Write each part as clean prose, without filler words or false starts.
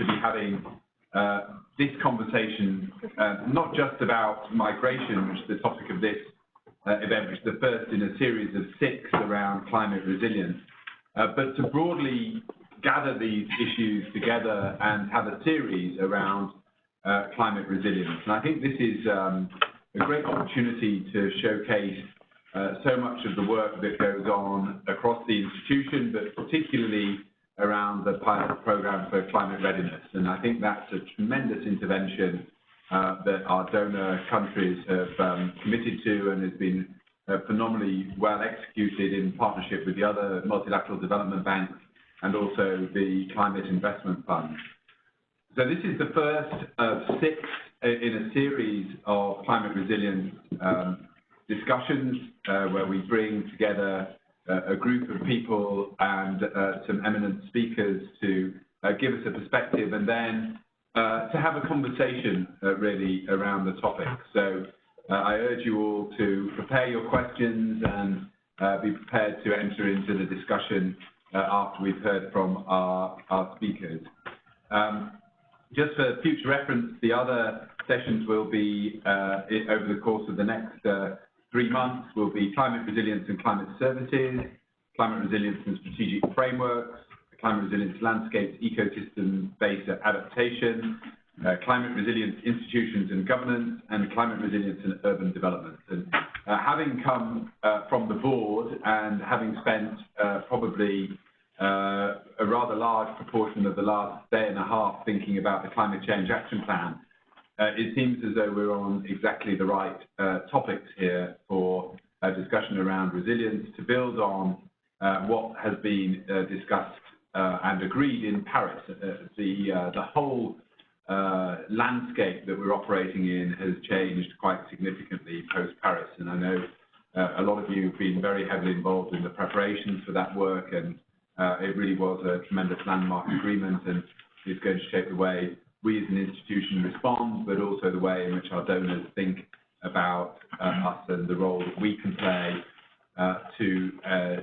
to be having this conversation, not just about migration, which is the topic of this event, which is the first in a series of 6 around climate resilience, but to broadly gather these issues together and have a series around climate resilience. And I think this is a great opportunity to showcase so much of the work that goes on across the institution, but particularly around the pilot program for climate readiness. And I think that's a tremendous intervention that our donor countries have committed to and has been phenomenally well executed in partnership with the other multilateral development banks and also the Climate Investment Fund. So this is the first of 6 in a series of climate resilience discussions where we bring together a group of people and some eminent speakers to give us a perspective and then to have a conversation really around the topic. So I urge you all to prepare your questions and be prepared to enter into the discussion after we've heard from our speakers. Just for future reference, the other sessions will be over the course of the next 3 months will be climate resilience and climate services, climate resilience and strategic frameworks, climate resilience landscapes, ecosystem-based adaptation, climate resilience institutions and governance, and climate resilience and urban development. And having come from the board and having spent probably a rather large proportion of the last day and a half thinking about the Climate Change Action Plan, it seems as though we're on exactly the right topics here for a discussion around resilience to build on what has been discussed and agreed in Paris. The whole landscape that we're operating in has changed quite significantly post-Paris, and I know a lot of you have been very heavily involved in the preparations for that work, and it really was a tremendous landmark agreement, and it's going to shape the way we as an institution respond, but also the way in which our donors think about us and the role that we can play to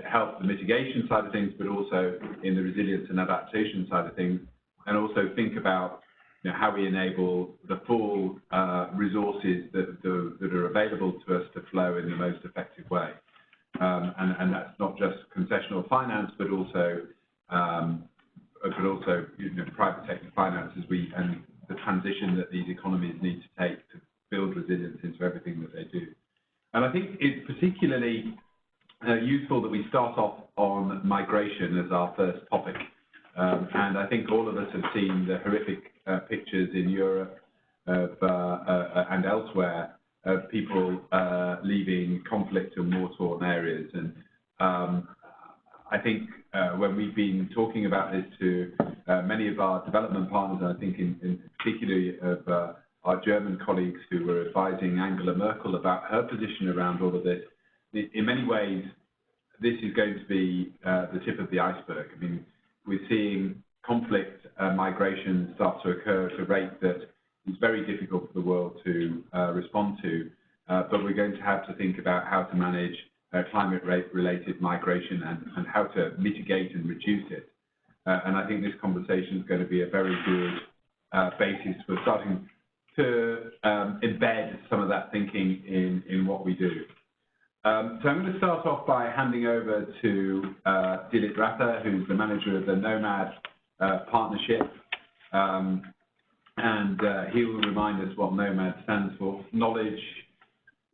help the mitigation side of things, but also in the resilience and adaptation side of things, and also think about how we enable the full resources that are available to us to flow in the most effective way. And that's not just concessional finance, but also private sector finance and the transition that these economies need to take to build resilience into everything that they do. And I think it's particularly useful that we start off on migration as our first topic. And I think all of us have seen the horrific pictures in Europe and elsewhere of people leaving conflict and war-torn areas. And I think when we've been talking about this to many of our development partners, and I think in particularly of our German colleagues who were advising Angela Merkel about her position around all of this, in many ways, this is going to be the tip of the iceberg. I mean, we're seeing conflict migration start to occur at a rate that is very difficult for the world to respond to, but we're going to have to think about how to manage climate-related migration and how to mitigate and reduce it. And I think this conversation is going to be a very good basis for starting to embed some of that thinking in what we do. So I'm going to start off by handing over to Dilip Ratha, who's the manager of the Knowmad partnership, and he will remind us what Knowmad stands for: knowledge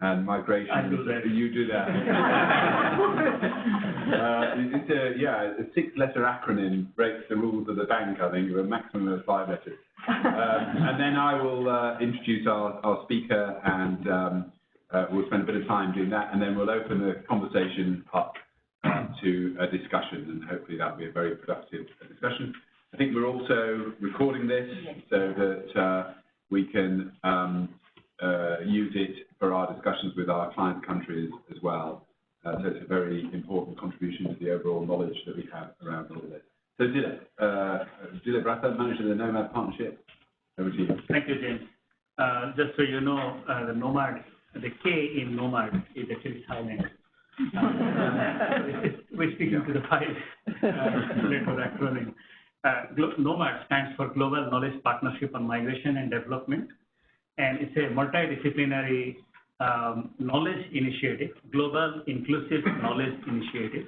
and migration. I do that. You do that. It's a 6-letter acronym, breaks the rules of the bank, I think, with a maximum of 5 letters. And then I will introduce our speaker, and we'll spend a bit of time doing that, and then we'll open the conversation up to a discussion, and hopefully that'll be a very productive discussion. I think we're also recording this so that we can use it for our discussions with our client countries as well. So it's a very important contribution to the overall knowledge that we have around all of this. So Dilip Ratha, manager of the Knowmad partnership, over to you. Thank you, James. Just so you know, the Knowmad, the K in Knowmad is actually silent. We're speaking to the 5-letter acronym. Knowmad stands for Global Knowledge Partnership on Migration and Development, and it's a multidisciplinary knowledge initiative, global inclusive knowledge initiative.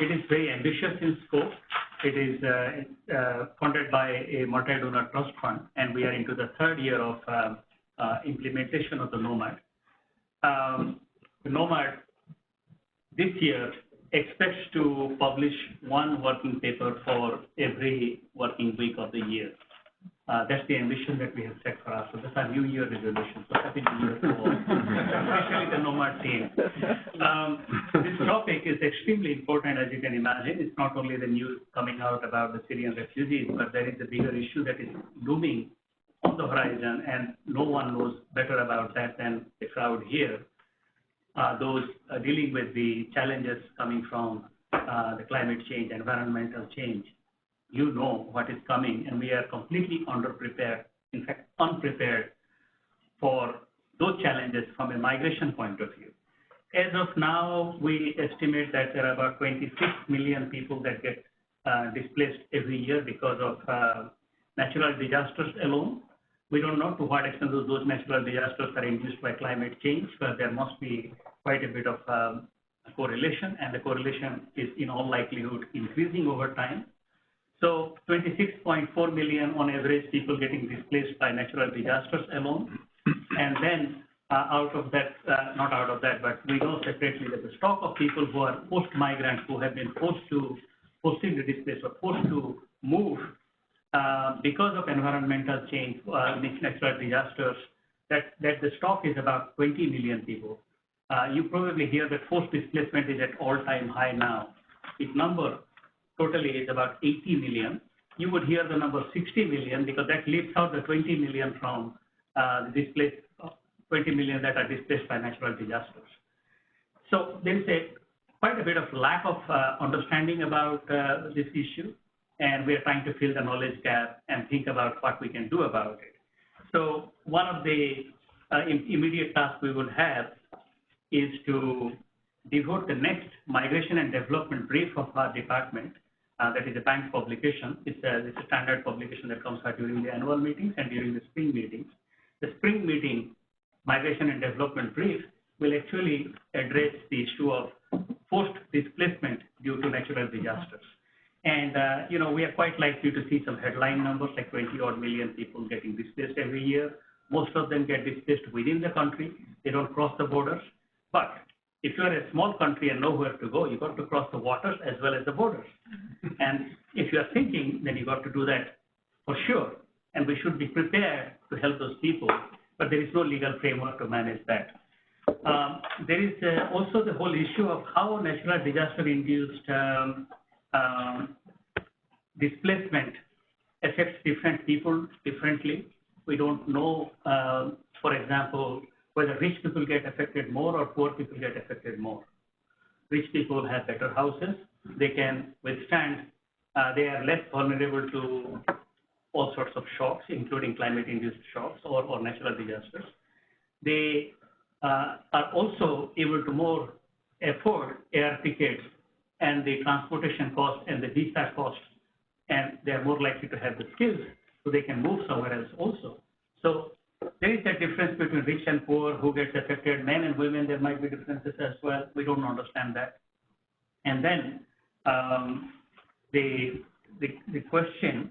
It is very ambitious in scope. It is funded by a multi-donor trust fund, and we are into the third year of implementation of the Knowmad. The Knowmad this year expects to publish one working paper for every working week of the year. That's the ambition that we have set for us. So that's our New Year resolution. So happy New Year to all, especially the Knowmad team. This topic is extremely important, as you can imagine. It's not only the news coming out about the Syrian refugees, but there is a bigger issue that is looming on the horizon, and no one knows better about that than the crowd here. Those dealing with the challenges coming from the climate change, environmental change. You know what is coming, and we are completely underprepared, in fact, unprepared for those challenges from a migration point of view. As of now, we estimate that there are about 26 million people that get displaced every year because of natural disasters alone. We don't know to what extent those natural disasters are induced by climate change, but there must be quite a bit of correlation, and the correlation is in all likelihood increasing over time. So 26.4 million on average people getting displaced by natural disasters alone. And then out of that, not out of that, but we know separately that the stock of people who are post-migrants, who have been forcibly displaced or forced to move because of environmental change, natural disasters, that the stock is about 20 million people. You probably hear that forced displacement is at all-time high now. Its number totally is about 80 million. You would hear the number 60 million because that leaves out the 20 million from displaced, 20 million that are displaced by natural disasters. So there is quite a bit of lack of understanding about this issue, and we are trying to fill the knowledge gap and think about what we can do about it. So one of the immediate tasks we will have is to devote the next migration and development brief of our department. That is a bank publication. It's a standard publication that comes out during the annual meetings and during the spring meetings. The spring meeting migration and development brief will actually address the issue of forced displacement due to natural disasters. And, we are quite likely to see some headline numbers like 20-odd million people getting displaced every year. Most of them get displaced within the country. They don't cross the borders. But if you're a small country and know where to go, you got to cross the waters as well as the borders. And if you are thinking, then you got to do that for sure. And we should be prepared to help those people, but there is no legal framework to manage that. There is also the whole issue of how natural disaster-induced displacement affects different people differently. We don't know, for example, whether rich people get affected more or poor people get affected more. Rich people have better houses. They can withstand, they are less vulnerable to all sorts of shocks, including climate-induced shocks or natural disasters. They are also able to more afford air tickets and the transportation cost and the visa costs, and they are more likely to have the skills so they can move somewhere else also. So there is a difference between rich and poor, who gets affected, men and women, there might be differences as well. We don't understand that. And then the question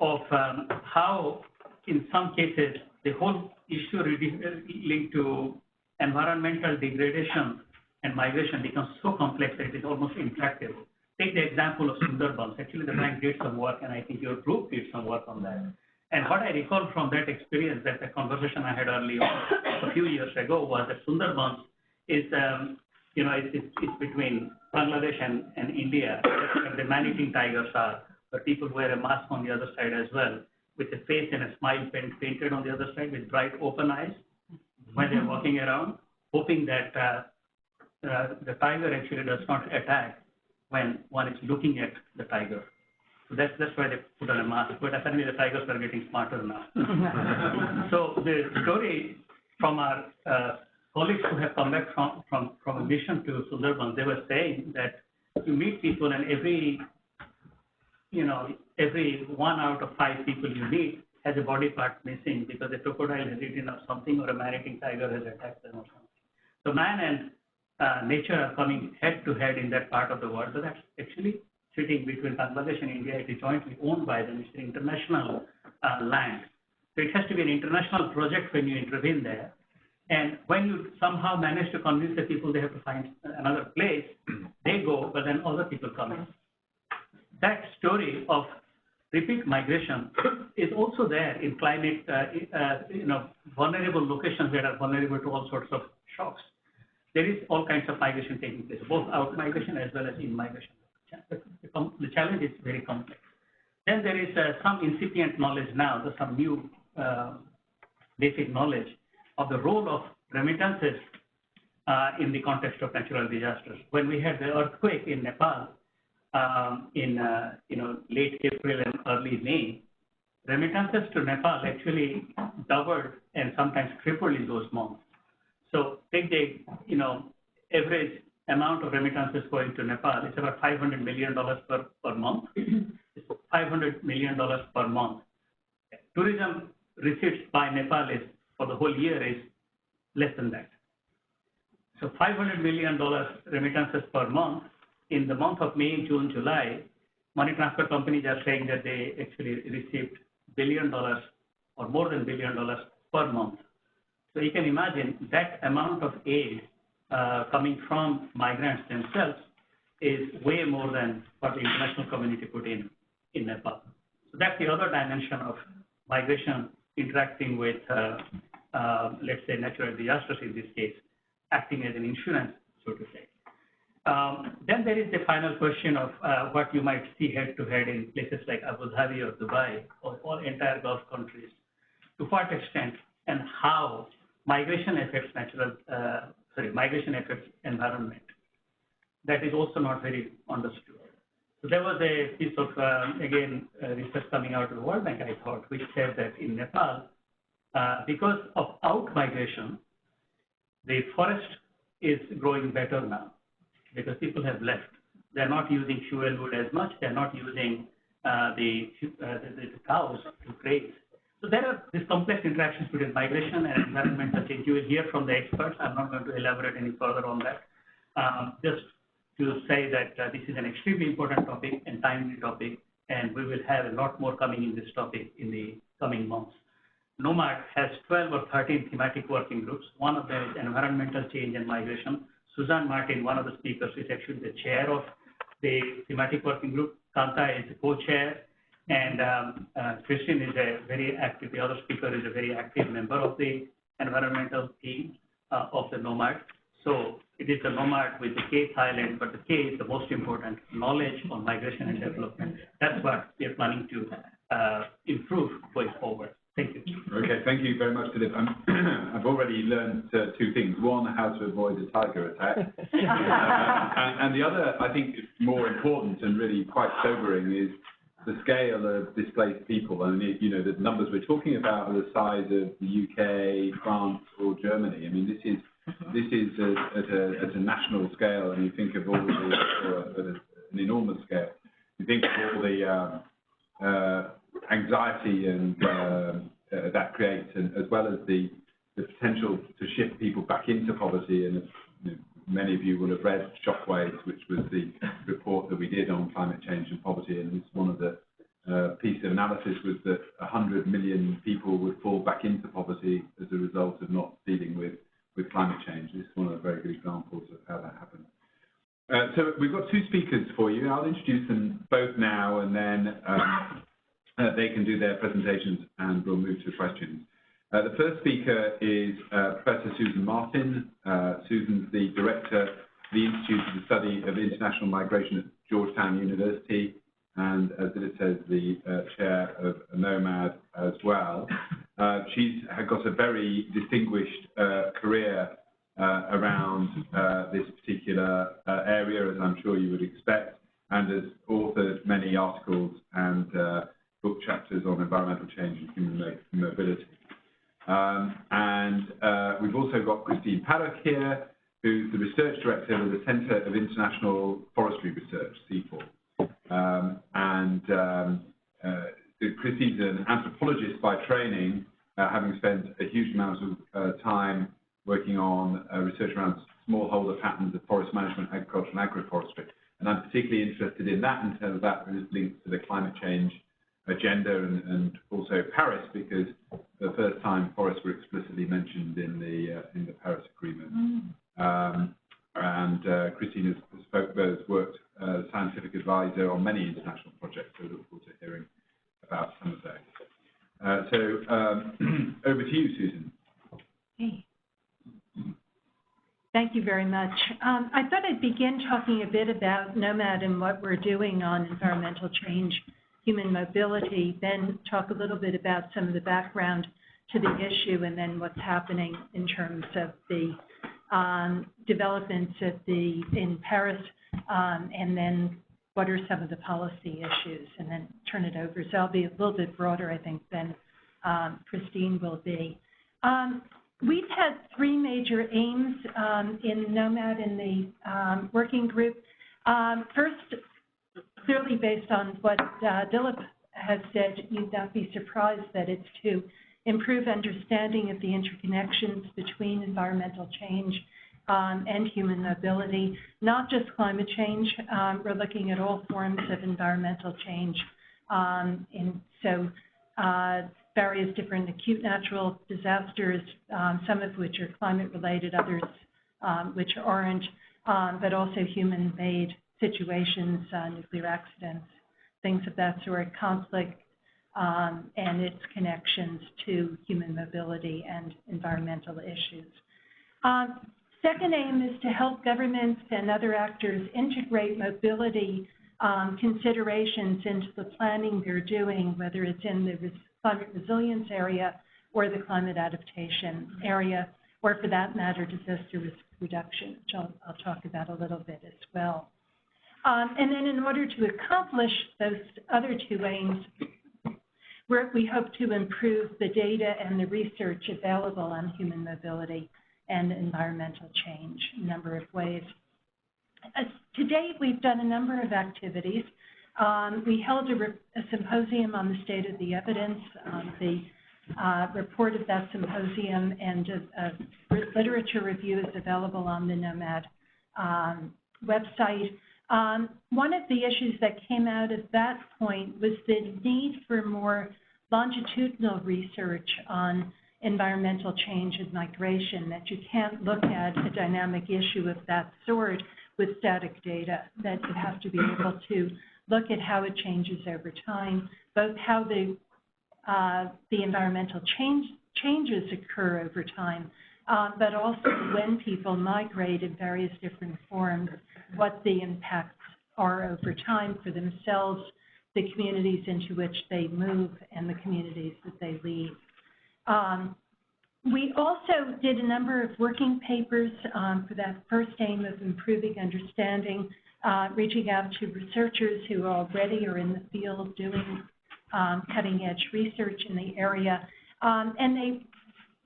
of how, in some cases, the whole issue linked to environmental degradation and migration becomes so complex that it is almost intractable. Take the example of Sundarbans. Actually, the bank did some work, and I think your group did some work on that. And what I recall from that experience, that the conversation I had earlier a few years ago, was that Sundarbans is, it's between Bangladesh and India, where the man-eating tigers are, but people wear a mask on the other side as well, with a face and a smile painted on the other side with bright open eyes when they're walking around, hoping that the tiger actually does not attack when one is looking at the tiger. So that's why they put on a mask. But apparently the tigers are getting smarter now. So the story from our colleagues who have come back from a mission to Sundarbans, they were saying that you meet people and every every 1 out of 5 people you meet has a body part missing because a crocodile has eaten or something, or a man-eating tiger has attacked them or something. So man and nature are coming head to head in that part of the world. So that's actually sitting between Bangladesh and India. It is jointly owned by them. It's an international land. So it has to be an international project when you intervene there. And when you somehow manage to convince the people they have to find another place, they go, but then other people come in. That story of repeat migration is also there in climate, vulnerable locations that are vulnerable to all sorts of shocks. There is all kinds of migration taking place, both out migration as well as in migration. The challenge is very complex. Then there is some incipient knowledge now, there's some new basic knowledge of the role of remittances in the context of natural disasters. When we had the earthquake in Nepal in late April and early May, remittances to Nepal actually doubled and sometimes tripled in those months. So take the average amount of remittances going to Nepal. It's about $500 million per month. It's $500 million per month. Tourism receipts by Nepal is for the whole year is less than that. So $500 million remittances per month. In the month of May, June, July, money transfer companies are saying that they actually received $1 billion or more than $1 billion per month. So you can imagine that amount of aid coming from migrants themselves is way more than what the international community put in Nepal. So that's the other dimension of migration interacting with, let's say, natural disasters in this case, acting as an insurance, so to say. Then there is the final question of what you might see head-to-head in places like Abu Dhabi or Dubai or entire Gulf countries. To what extent and how migration affects migration affects environment. That is also not very understood. So there was a piece of, research coming out of the World Bank, I thought, which said that in Nepal, because of out-migration, the forest is growing better now because people have left. They're not using fuel wood as much. They're not using the cows to graze. So there are these complex interactions between migration and environmental change. You will hear from the experts. I'm not going to elaborate any further on that. Just to say that this is an extremely important topic and timely topic, and we will have a lot more coming in this topic in the coming months. Knowmad has 12 or 13 thematic working groups. One of them is environmental change and migration. Suzanne Martin, one of the speakers, is actually the chair of the thematic working group. Kanta is the co-chair. And Christine is a very active, the other speaker is a very active member of the environmental team of the Knowmad. So it is the Knowmad with the K silent, but the K is the most important, knowledge on migration and development. That's what we are planning to improve going forward. Thank you. Okay, thank you very much, Dilip. I've already learned 2 things. One, how to avoid a tiger attack. And the other, I think, is more important and really quite sobering is the scale of displaced people. I mean, the numbers we're talking about are the size of the UK, France, or Germany. I mean, this is at a national scale, and you think of all at an enormous scale. You think of all the anxiety and that creates, and as well as the potential to shift people back into poverty. And many of you will have read Shockwaves, which was the report that we did on climate change and poverty, and it's one of the piece of analysis was that 100 million people would fall back into poverty as a result of not dealing with climate change. This is one of the very good examples of how that happened. So we've got 2 speakers for you. I'll introduce them both now, and then they can do their presentations, and we'll move to questions. The first speaker is Professor Susan Martin. Susan's the director of the Institute for the Study of International Migration at Georgetown University, and as it says, the chair of Knowmad as well. She's got a very distinguished career around this particular area, as I'm sure you would expect, and has authored many articles and book chapters on environmental change and human mobility. We've also got Christine Padoch here, who's the research director of the Center of International Forestry Research, C4. Christine's an anthropologist by training, having spent a huge amount of time working on research around smallholder patterns of forest management, agriculture, and agroforestry. And I'm particularly interested in that in terms of that linked to the climate change agenda and also Paris, because for the first time forests were explicitly mentioned in the Paris Agreement. Christine has worked as scientific advisor on many international projects, so I look forward to hearing about some of those. Over to you, Susan. Hey. Thank you very much. I thought I'd begin talking a bit about Knowmad and what we're doing on environmental change, human mobility, then talk a little bit about some of the background to the issue, and then what's happening in terms of the developments in Paris, and then what are some of the policy issues, and then turn it over. So I'll be a little bit broader, I think, than Christine will be. We've had three major aims in Knowmad in the working group. First, clearly based on what Dilip has said, you'd not be surprised that it's to improve understanding of the interconnections between environmental change and human mobility, not just climate change. We're looking at all forms of environmental change. Various different acute natural disasters, some of which are climate-related, others which aren't, but also human-made situations, nuclear accidents, things of that sort, conflict, and its connections to human mobility and environmental issues. Second aim is to help governments and other actors integrate mobility considerations into the planning they're doing, whether it's in the climate resilience area or the climate adaptation area, or for that matter, disaster risk reduction, which I'll talk about a little bit as well. And then in order to accomplish those other two aims, we hope to improve the data and the research available on human mobility and environmental change in a number of ways. To date, we've done a number of activities. We held a symposium on the state of the evidence. The report of that symposium and a literature review is available on the Knowmad website. One of the issues that came out at that point was the need for more longitudinal research on environmental change and migration, that you can't look at a dynamic issue of that sort with static data, that you have to be able to look at how it changes over time, both how the environmental changes occur over time, but also when people migrate in various different forms, what the impacts are over time for themselves, the communities into which they move, and the communities that they leave. We also did a number of working papers for that first aim of improving understanding, reaching out to researchers who already are in the field doing cutting-edge research in the area. And they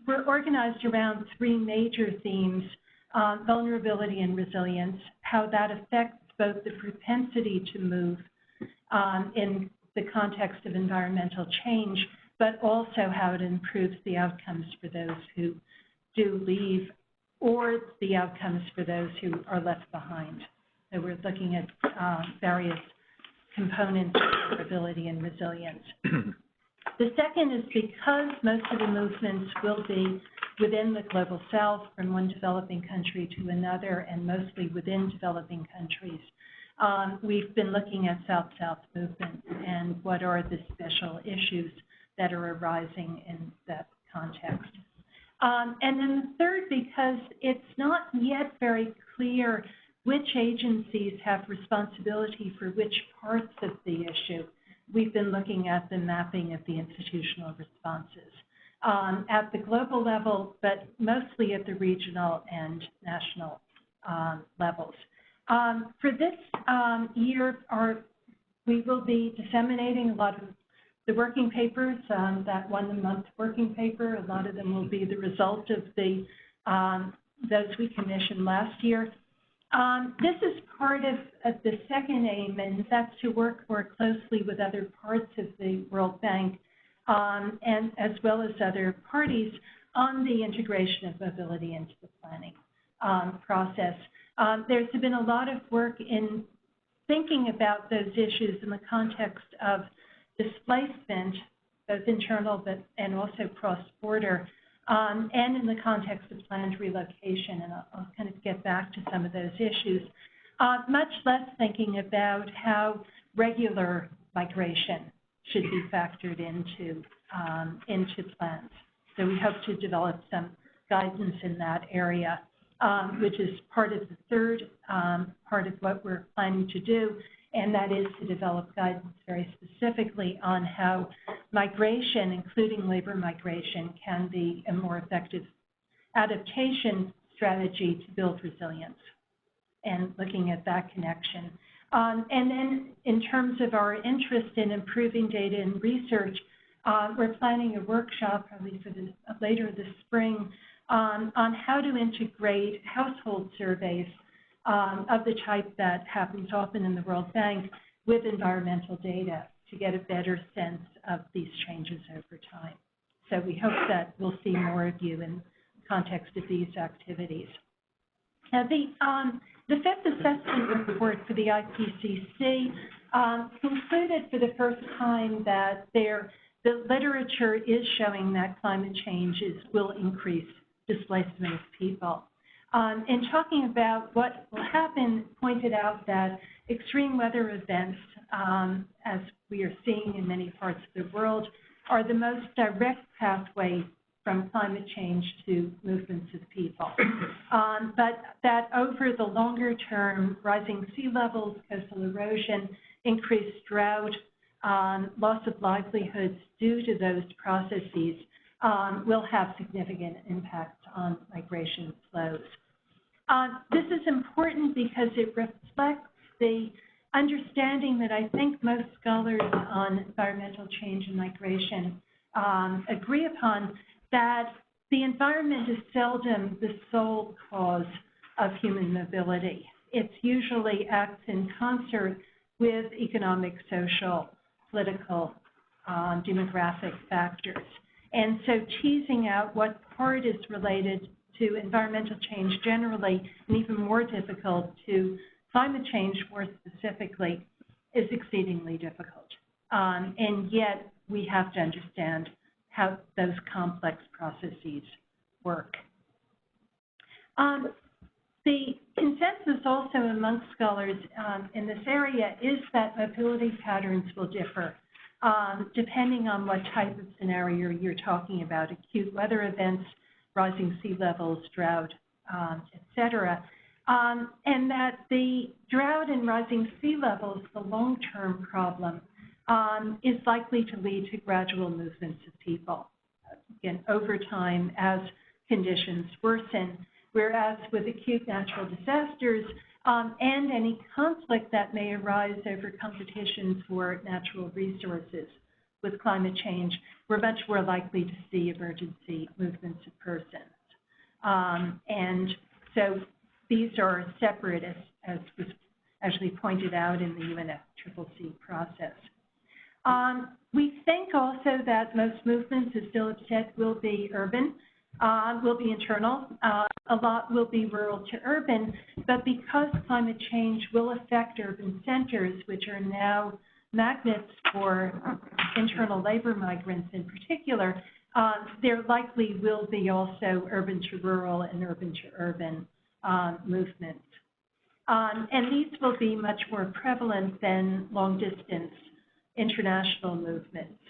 were organized around three major themes: vulnerability and resilience, how that affects both the propensity to move in the context of environmental change, but also how it improves the outcomes for those who do leave, or the outcomes for those who are left behind. So we're looking at various components of vulnerability and resilience. The second is because most of the movements will be within the global south, from one developing country to another, and mostly within developing countries. We've been looking at South-South movement and what are the special issues that are arising in that context. And then the third, because it's not yet very clear which agencies have responsibility for which parts of the issue, we've been looking at the mapping of the institutional responses at the global level, but mostly at the regional and national levels. For this year, we will be disseminating a lot of the working papers, that one-a-month working paper. A lot of them will be the result of those we commissioned last year. This is part of the second aim, and that's to work more closely with other parts of the World Bank and as well as other parties on the integration of mobility into the planning process. There's been a lot of work in thinking about those issues in the context of displacement, both internal and also cross-border, and in the context of planned relocation, and I'll kind of get back to some of those issues. Much less thinking about how regular migration should be factored into plans. So we hope to develop some guidance in that area, which is part of the third part of what we're planning to do, and that is to develop guidance very specifically on how migration, including labor migration, can be a more effective adaptation strategy to build resilience, and looking at that connection. And then in terms of our interest in improving data and research, we're planning a workshop probably for later this spring on how to integrate household surveys of the type that happens often in the World Bank with environmental data to get a better sense of these changes over time. So we hope that we'll see more of you in the context of these activities. Now, the fifth assessment report for the IPCC concluded for the first time that the literature is showing that climate changes will increase displacement of people. In talking about what will happen, pointed out that extreme weather events, as we are seeing in many parts of the world, are the most direct pathway from climate change to movements of people. But that over the longer term, rising sea levels, coastal erosion, increased drought, loss of livelihoods due to those processes will have significant impacts on migration flows. This is important because it reflects the understanding that I think most scholars on environmental change and migration agree upon, that the environment is seldom the sole cause of human mobility. It usually acts in concert with economic, social, political, demographic factors. And so teasing out what part is related to environmental change generally, and even more difficult to climate change more specifically, is exceedingly difficult. And yet we have to understand how those complex processes work. The consensus also amongst scholars in this area is that mobility patterns will differ depending on what type of scenario you're talking about: acute weather events, rising sea levels, drought, et cetera. And that the drought and rising sea levels, the long-term problem, is likely to lead to gradual movements of people, again, over time as conditions worsen, whereas with acute natural disasters and any conflict that may arise over competition for natural resources with climate change, we're much more likely to see emergency movements of persons. And so these are separate, as was actually pointed out in the UNFCCC process. We think also that most movements, as Philip said, will be urban, will be internal. A lot will be rural to urban, but because climate change will affect urban centers, which are now magnets for internal labor migrants in particular, there likely will be also urban to rural and urban to urban movements. And these will be much more prevalent than long distance international movements,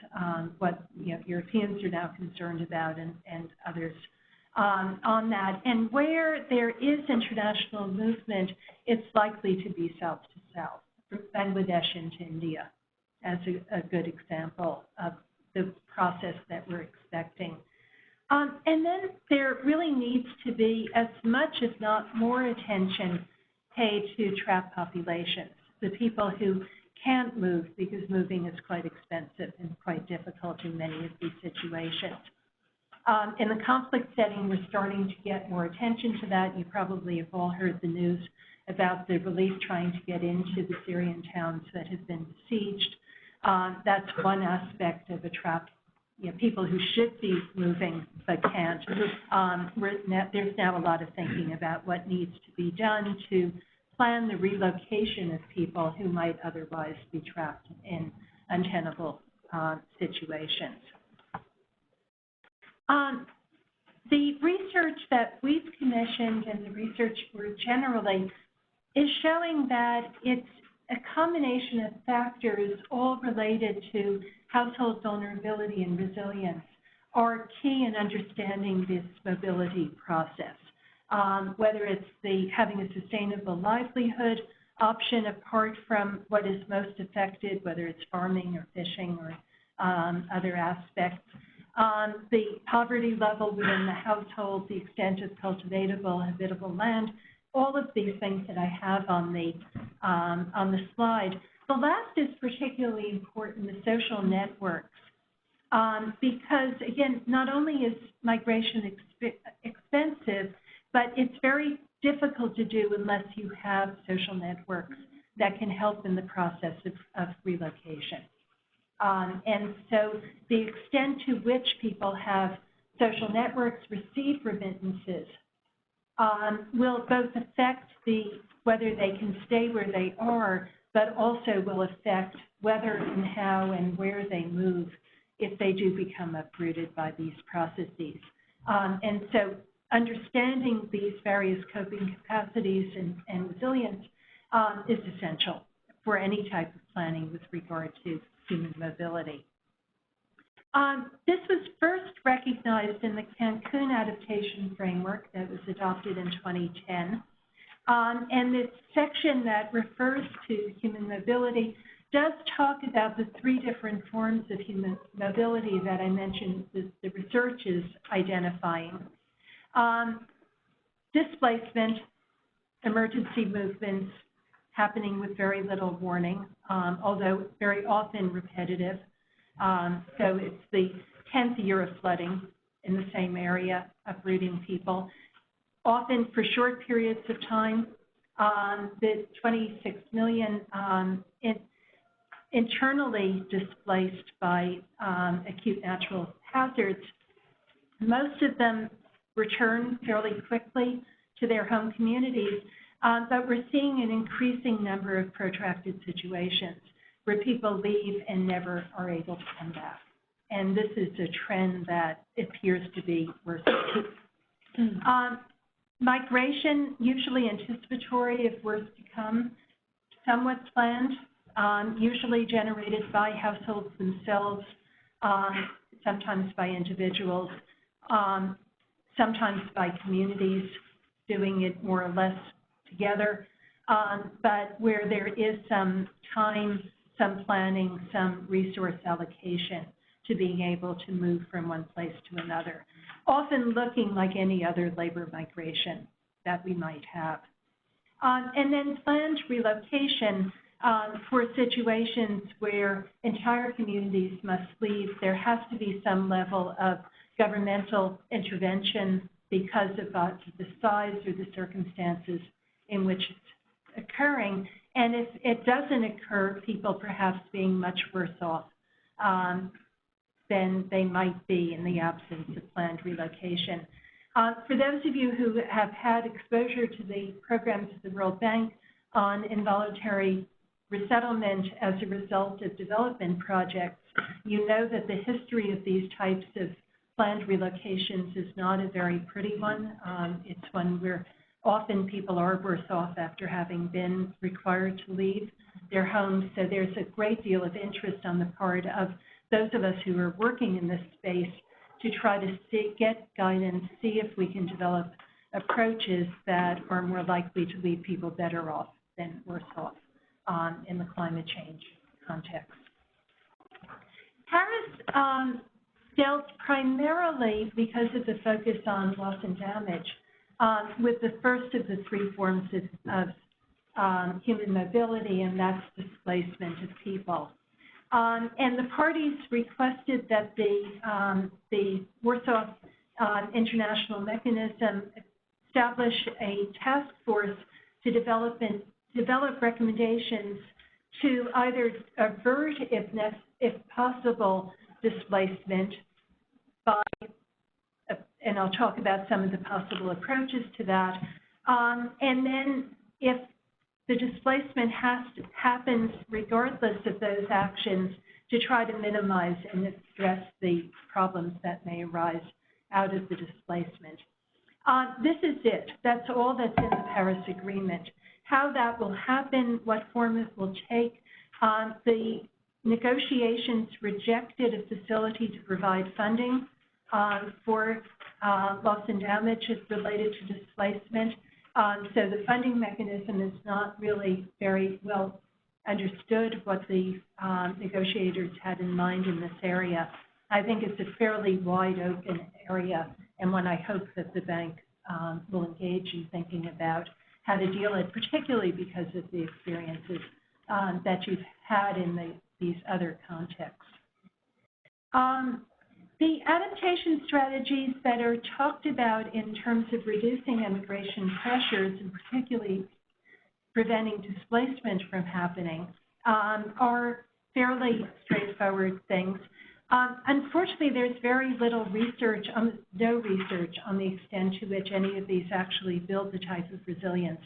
what Europeans are now concerned about, and others on that. And where there is international movement, it's likely to be south to south, from Bangladesh into India, as a good example of the process that we're expecting. And then there really needs to be as much, if not more, attention paid to trapped populations, the people who can't move because moving is quite expensive and quite difficult in many of these situations. In the conflict setting, we're starting to get more attention to that. You probably have all heard the news about the relief trying to get into the Syrian towns that have been besieged. That's one aspect of people who should be moving but can't. There's now a lot of thinking about what needs to be done to plan the relocation of people who might otherwise be trapped in untenable situations. The research that we've commissioned and the research group generally is showing that it's a combination of factors all related to household vulnerability and resilience are key in understanding this mobility process. Whether it's having a sustainable livelihood option apart from what is most affected, whether it's farming or fishing or other aspects, the poverty level within the household, the extent of cultivatable, habitable land, all of these things that I have on the slide. The last is particularly important, the social networks, because again, not only is migration expensive, but it's very difficult to do unless you have social networks that can help in the process of relocation. And so the extent to which people have social networks receive remittances will both affect whether they can stay where they are, but also will affect whether and how and where they move if they do become uprooted by these processes. And so understanding these various coping capacities and resilience is essential for any type of planning with regard to human mobility. This was first recognized in the Cancun Adaptation Framework that was adopted in 2010. And this section that refers to human mobility does talk about the three different forms of human mobility that I mentioned the research is identifying. Displacement, emergency movements happening with very little warning, although very often repetitive. So it's the 10th year of flooding in the same area, uprooting people, often for short periods of time. The 26 million internally displaced by acute natural hazards, most of them return fairly quickly to their home communities, but we're seeing an increasing number of protracted situations where people leave and never are able to come back. And this is a trend that appears to be worsening. Migration, usually anticipatory of worse to come, somewhat planned, usually generated by households themselves, sometimes by individuals, sometimes by communities doing it more or less together, but where there is some time, some planning, some resource allocation to being able to move from one place to another, often looking like any other labor migration that we might have. And then planned relocation for situations where entire communities must leave. There has to be some level of governmental intervention because of the size or the circumstances in which it's occurring. And if it doesn't occur, people perhaps being much worse off than they might be in the absence of planned relocation. For those of you who have had exposure to the programs of the World Bank on involuntary resettlement as a result of development projects, you know that the history of these types of planned relocations is not a very pretty one. It's one where often people are worse off after having been required to leave their homes. So there's a great deal of interest on the part of those of us who are working in this space to try to get guidance, see if we can develop approaches that are more likely to leave people better off than worse off in the climate change context. Paris dealt primarily, because of the focus on loss and damage, with the first of the three forms of human mobility, and that's displacement of people. And the parties requested that the Warsaw International Mechanism establish a task force to develop recommendations to either avert, if possible, displacement by, and I'll talk about some of the possible approaches to that, and then if the displacement happens regardless of those actions, to try to minimize and address the problems that may arise out of the displacement. This is it. That's all that's in the Paris Agreement. How that will happen, what form it will take. The negotiations rejected a facility to provide funding for loss and damage related to displacement. So the funding mechanism is not really very well understood what the negotiators had in mind in this area. I think it's a fairly wide open area, and one I hope that the bank will engage in thinking about how to deal with, particularly because of the experiences that you've had in these other contexts. The adaptation strategies that are talked about in terms of reducing immigration pressures, and particularly preventing displacement from happening, are fairly straightforward things. Unfortunately, there's very little research, no research on the extent to which any of these actually build the type of resilience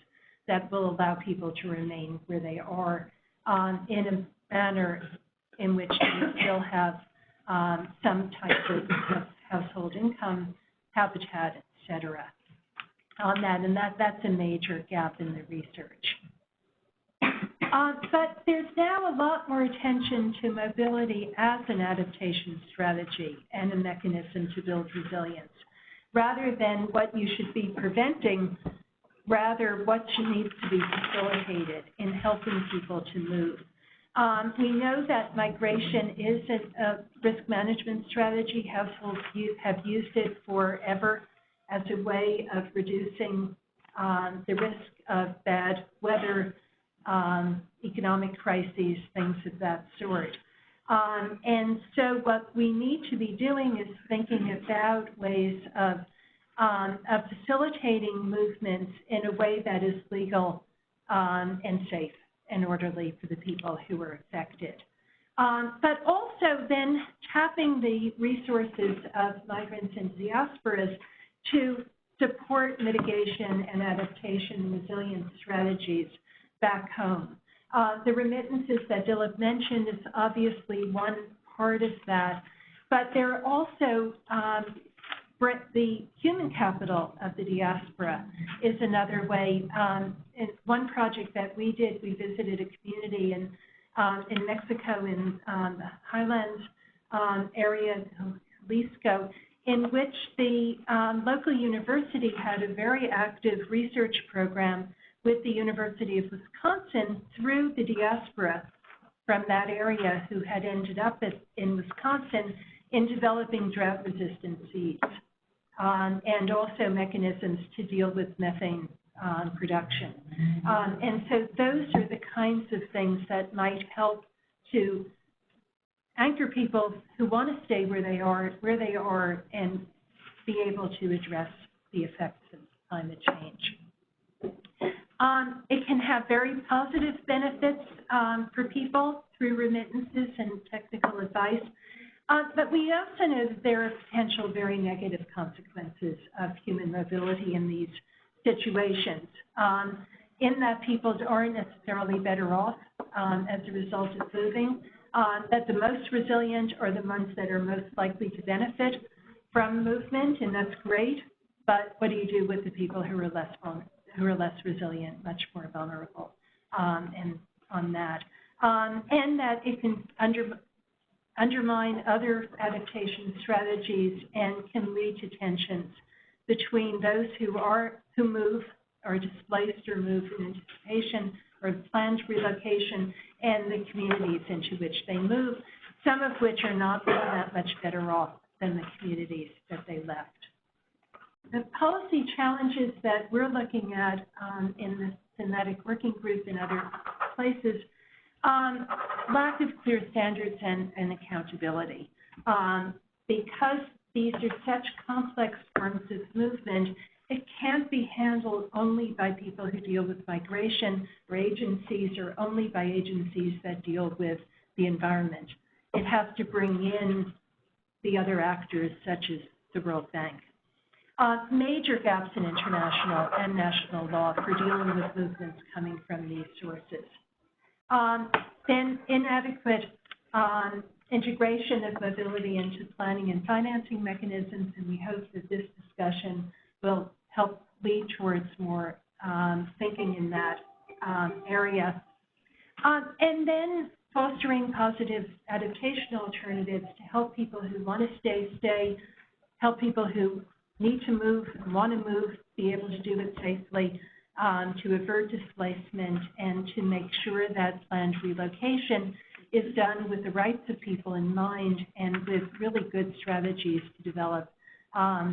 that will allow people to remain where they are in a manner in which they still have some type of household income, habitat, et cetera, on that, and that's a major gap in the research. But there's now a lot more attention to mobility as an adaptation strategy and a mechanism to build resilience, rather than what you should be preventing, rather what needs to be facilitated in helping people to move. We know that migration is a risk management strategy. Households have used it forever as a way of reducing the risk of bad weather, economic crises, things of that sort. And so what we need to be doing is thinking about ways of facilitating movements in a way that is legal and safe and orderly for the people who are affected. But also then tapping the resources of migrants and diasporas to support mitigation and adaptation and resilience strategies back home. The remittances that Dilip mentioned is obviously one part of that, but there are also the human capital of the diaspora is another way. In one project that we did, we visited a community in Mexico in the Highlands area, Jalisco, in which the local university had a very active research program with the University of Wisconsin through the diaspora from that area who had ended up in Wisconsin in developing drought-resistant seeds and also mechanisms to deal with methane production. And so those are the kinds of things that might help to anchor people who want to stay where they are and be able to address the effects of climate change. It can have very positive benefits for people through remittances and technical advice, but we also know that there are potential very negative consequences of human mobility in these situations, in that people aren't necessarily better off as a result of moving, that the most resilient are the ones that are most likely to benefit from movement, and that's great, but what do you do with the people who are less resilient, much more vulnerable, and on that. And that it can undermine other adaptation strategies and can lead to tensions between those who move, are displaced or move in anticipation or planned relocation, and the communities into which they move, some of which are not really that much better off than the communities that they left. The policy challenges that we're looking at in the thematic working group and other places, lack of clear standards and accountability. Because these are such complex forms of movement, it can't be handled only by people who deal with migration or agencies, or only by agencies that deal with the environment. It has to bring in the other actors, such as the World Bank. Major gaps in international and national law for dealing with movements coming from these sources. Then inadequate integration of mobility into planning and financing mechanisms, and we hope that this discussion will help lead towards more thinking in that area. And then fostering positive adaptation alternatives to help people who want to stay, help people who need to move and want to move, be able to do it safely, to avert displacement, and to make sure that planned relocation is done with the rights of people in mind and with really good strategies to develop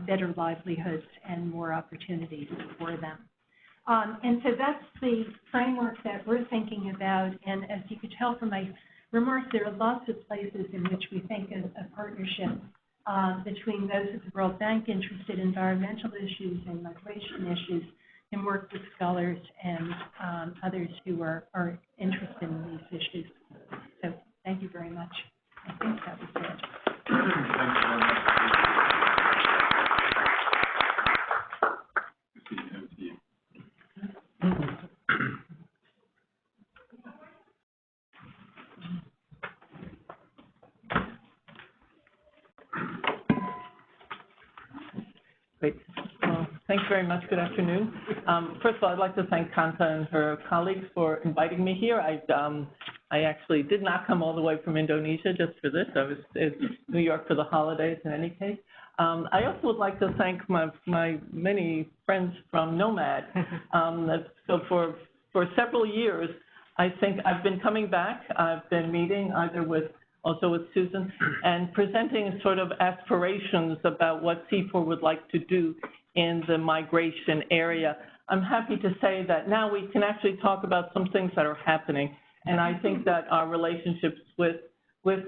better livelihoods and more opportunities for them. And so that's the framework that we're thinking about. And as you could tell from my remarks, there are lots of places in which we think a partnership between those at the World Bank interested in environmental issues and migration issues can work with scholars and others who are interested in these issues. So thank you very much. I think that was it. Thank you very much. Over to you. Great. Well, thanks very much. Good afternoon. First of all, I'd like to thank Kanta and her colleagues for inviting me here. I actually did not come all the way from Indonesia just for this. I was in New York for the holidays in any case. I also would like to thank my many friends from Knowmad. So for several years, I think I've been coming back. I've been meeting also with Susan, and presenting sort of aspirations about what C4 would like to do in the migration area. I'm happy to say that now we can actually talk about some things that are happening, and I think that our relationships with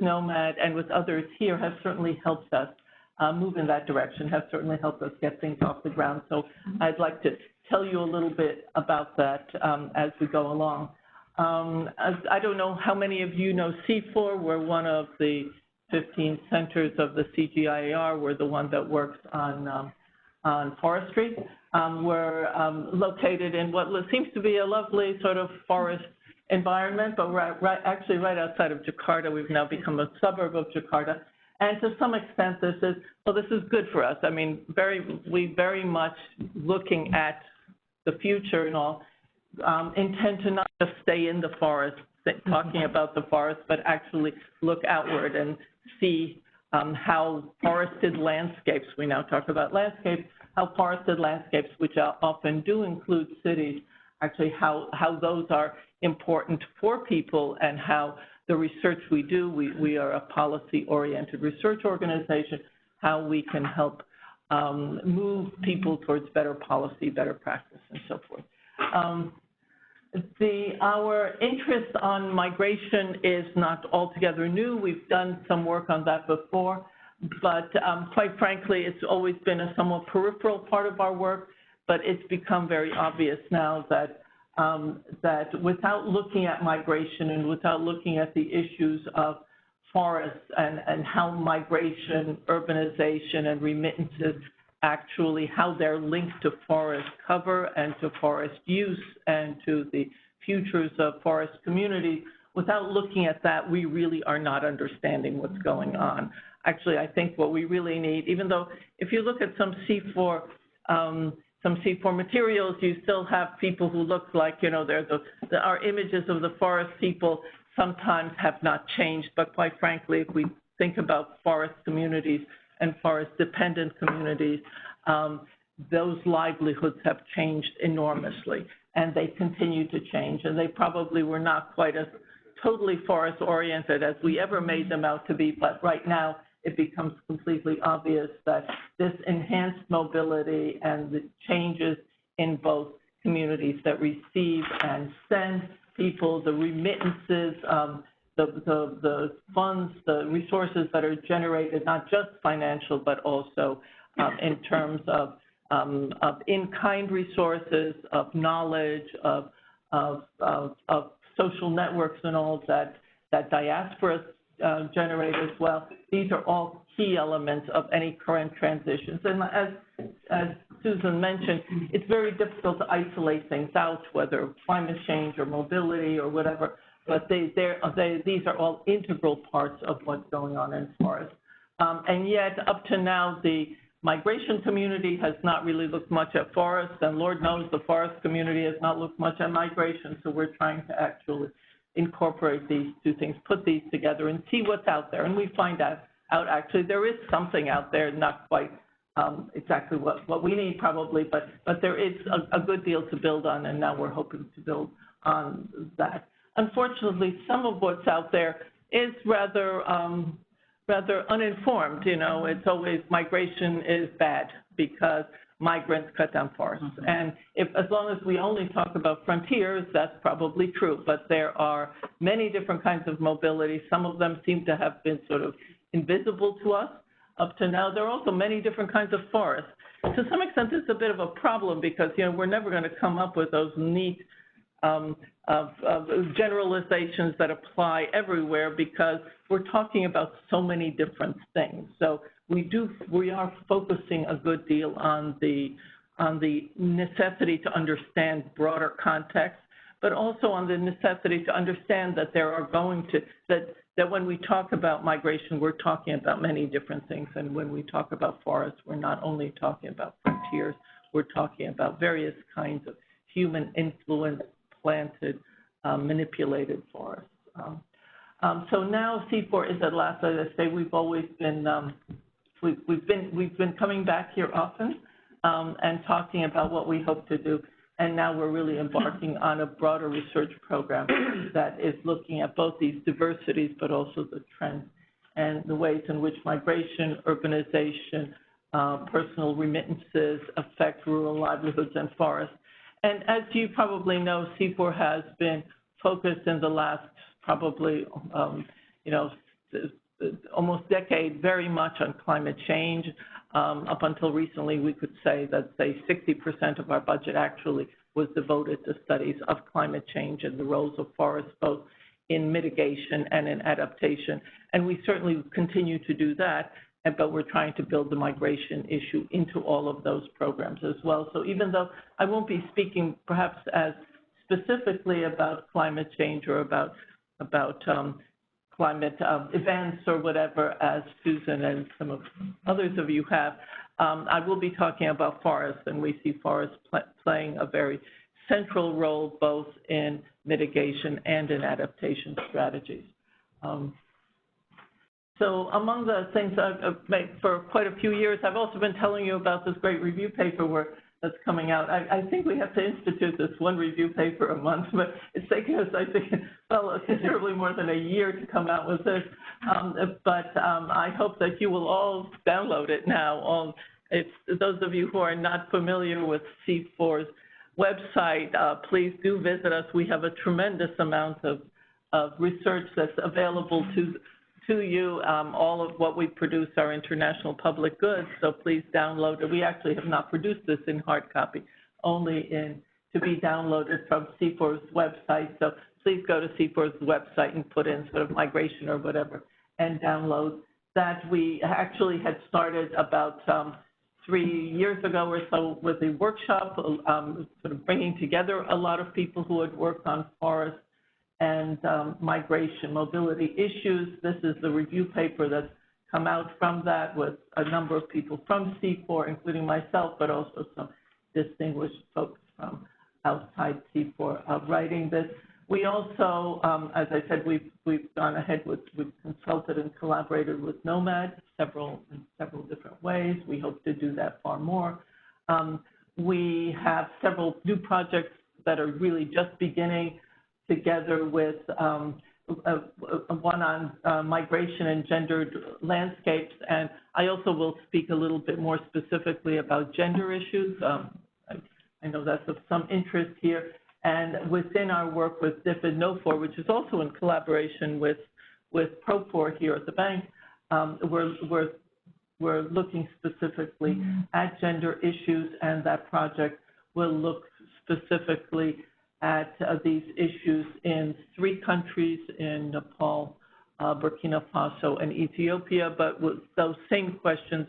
Knowmad and with others here have certainly helped us move in that direction, have certainly helped us get things off the ground. So I'd like to tell you a little bit about that as we go along. I don't know how many of you know C4. We're one of the 15 centers of the CGIAR. We're the one that works on forestry. We're located in what seems to be a lovely sort of forest environment, but we're actually right outside of Jakarta. We've now become a suburb of Jakarta. And to some extent, this is good for us. I mean, we very much looking at the future and all, intend to not just stay in the forest, talking about the forest, but actually look outward and see how forested landscapes, we now talk about landscapes, how forested landscapes, which often do include cities, actually how those are important for people, and how the research we do, we are a policy-oriented research organization, how we can help move people towards better policy, better practice, and so forth. Our interest on migration is not altogether new. We've done some work on that before, but quite frankly, it's always been a somewhat peripheral part of our work, but it's become very obvious now that without looking at migration and without looking at the issues of forests and how migration, urbanization, and remittances actually, how they're linked to forest cover and to forest use and to the futures of forest communities. Without looking at that, we really are not understanding what's going on. Actually, I think what we really need, even though if you look at some C4 materials, you still have people who look like, you know, our images of the forest people sometimes have not changed, but quite frankly, if we think about forest communities and forest-dependent communities, those livelihoods have changed enormously, and they continue to change, and they probably were not quite as totally forest-oriented as we ever made them out to be, but right now it becomes completely obvious that this enhanced mobility and the changes in both communities that receive and send people, the remittances, the funds, the resources that are generated, not just financial, but also in terms of in-kind resources, of knowledge, of social networks and all that diasporas generate as well. These are all key elements of any current transitions. And as Susan mentioned, it's very difficult to isolate things out, whether climate change or mobility or whatever, but these are all integral parts of what's going on in forests. And yet, up to now, the migration community has not really looked much at forests, and Lord knows the forest community has not looked much at migration, so we're trying to actually incorporate these two things, put these together and see what's out there. And we find out actually there is something out there, not quite exactly what we need probably, but there is a good deal to build on, and now we're hoping to build on that. Unfortunately, some of what's out there is rather uninformed. You know, it's always migration is bad because migrants cut down forests. And as long as we only talk about frontiers, that's probably true. But there are many different kinds of mobility. Some of them seem to have been sort of invisible to us up to now. There are also many different kinds of forests. To some extent, it's a bit of a problem because, you know, we're never going to come up with those neat generalizations that apply everywhere because we're talking about so many different things. So we are focusing a good deal on the necessity to understand broader context, but also on the necessity to understand that there are that when we talk about migration, we're talking about many different things. And when we talk about forests, we're not only talking about frontiers, we're talking about various kinds of human influence, planted, manipulated forests. So now C4 is at last, as I say, we've always been, we've been coming back here often and talking about what we hope to do. And now we're really embarking on a broader research program that is looking at both these diversities, but also the trends and the ways in which migration, urbanization, personal remittances affect rural livelihoods and forests. And as you probably know, C4 has been focused in the last probably, almost decade very much on climate change. Up until recently, we could say that, 60% of our budget actually was devoted to studies of climate change and the roles of forests, both in mitigation and in adaptation. And we certainly continue to do that, but we're trying to build the migration issue into all of those programs as well. So even though I won't be speaking perhaps as specifically about climate change or about climate events or whatever as Susan and some of others of you have, I will be talking about forests, and we see forests playing a very central role both in mitigation and in adaptation strategies. So among the things I've made for quite a few years, I've also been telling you about this great review paper that's coming out. I think we have to institute this one review paper a month, but it's taken us, I think, considerably more than a year to come out with this. But I hope that you will all download it now. If those of you who are not familiar with C4's website, please do visit us. We have a tremendous amount of research that's available to you. All of what we produce are international public goods, so please download it. We actually have not produced this in hard copy, only to be downloaded from C4's website. So please go to C4's website and put in sort of migration or whatever and download that. We actually had started about 3 years ago or so with a workshop, sort of bringing together a lot of people who had worked on forests and migration, mobility issues. This is the review paper that's come out from that with a number of people from C4, including myself, but also some distinguished folks from outside C4 writing this. We also, as I said, we've gone ahead we've consulted and collaborated with Knowmad in several different ways. We hope to do that far more. We have several new projects that are really just beginning, together with one on migration and gendered landscapes. And I also will speak a little bit more specifically about gender issues. I know that's of some interest here. And within our work with DIF and NO4, which is also in collaboration with Prof here at the bank, we're we're looking specifically at gender issues, and that project will look specifically at these issues in 3 countries, in Nepal, Burkina Faso, and Ethiopia. But with those same questions,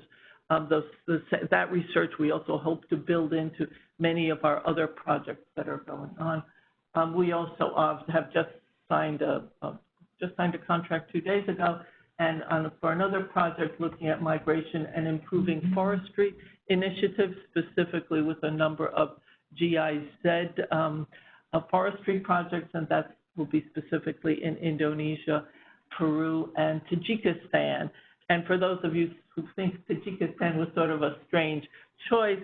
that research we also hope to build into many of our other projects that are going on. We also have just signed a contract 2 days ago, and for another project looking at migration and improving forestry initiatives, specifically with a number of GIZ forestry projects, and that will be specifically in Indonesia, Peru, and Tajikistan. And for those of you who think Tajikistan was sort of a strange choice,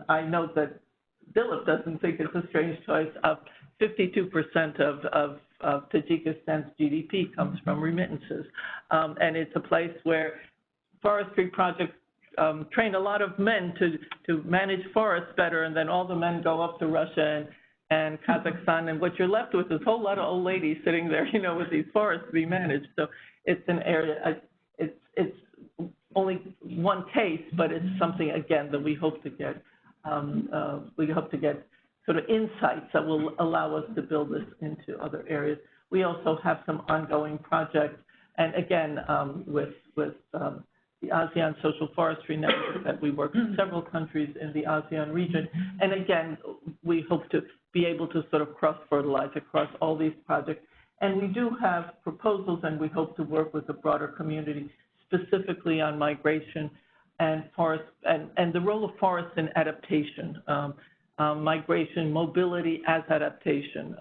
I note that Dilip doesn't think it's a strange choice. 52% of Tajikistan's GDP comes from remittances. And it's a place where forestry projects train a lot of men to manage forests better, and then all the men go up to Russia and Kazakhstan, and what you're left with is a whole lot of old ladies sitting there, with these forests to be managed. So it's an area, it's only one case, but it's something, again, that we hope to get sort of insights that will allow us to build this into other areas. We also have some ongoing projects, and again, with the ASEAN Social Forestry Network, that we work with several countries in the ASEAN region. And again, we hope to be able to sort of cross-fertilize across all these projects. And we do have proposals, and we hope to work with the broader community, specifically on migration and forest, and the role of forests in adaptation, migration, mobility as adaptation,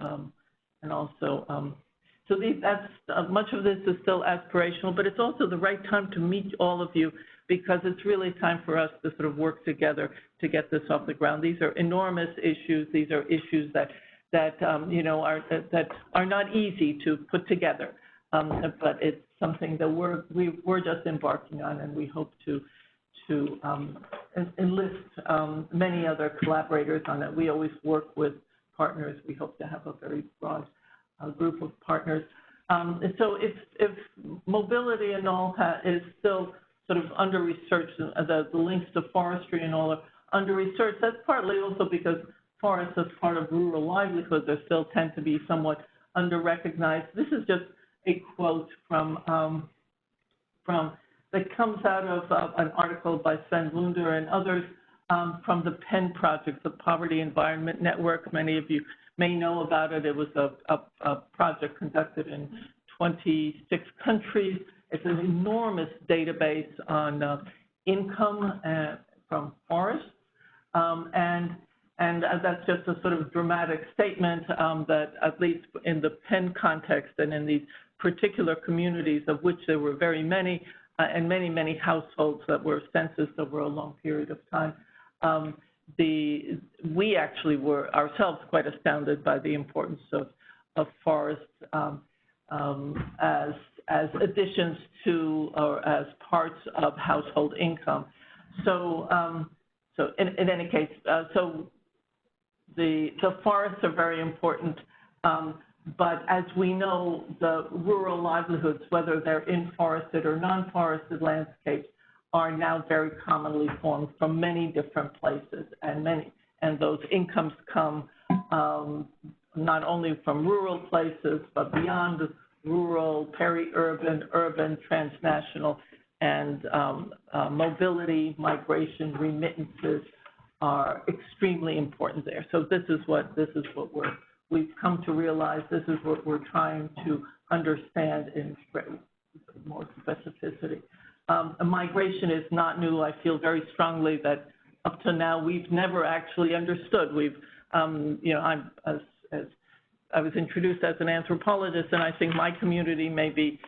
and also, so much of this is still aspirational, but it's also the right time to meet all of you, because it's really time for us to sort of work together to get this off the ground. These are enormous issues. These are issues that are not easy to put together, but it's something that we're just embarking on, and we hope to enlist many other collaborators on it. We always work with partners. We hope to have a very broad group of partners. So if mobility and all is still sort of under-researched, the links to forestry and all are under-researched, that's partly also because forests as part of rural livelihoods are still tend to be somewhat under-recognized. This is just a quote from that comes out of an article by Sven Lunder and others from the PEN project, the Poverty Environment Network. Many of you may know about it. It was a project conducted in 26 countries. It's an enormous database on income from forests. And that's just a sort of dramatic statement that, at least in the PEN context and in these particular communities, of which there were very many, and many, many households that were censused over a long period of time, we actually were ourselves quite astounded by the importance of forests as additions to or as parts of household income. So in any case, so the forests are very important, but as we know, the rural livelihoods, whether they're in forested or non-forested landscapes, are now very commonly formed from many different places, and those incomes come not only from rural places, but beyond rural, peri-urban, urban, transnational, and mobility, migration, remittances are extremely important there. So this is what we've come to realize. This is what we're trying to understand in more specificity. Migration is not new. I feel very strongly that up to now we've never actually understood. We've, I was introduced as an anthropologist, and I think my community may be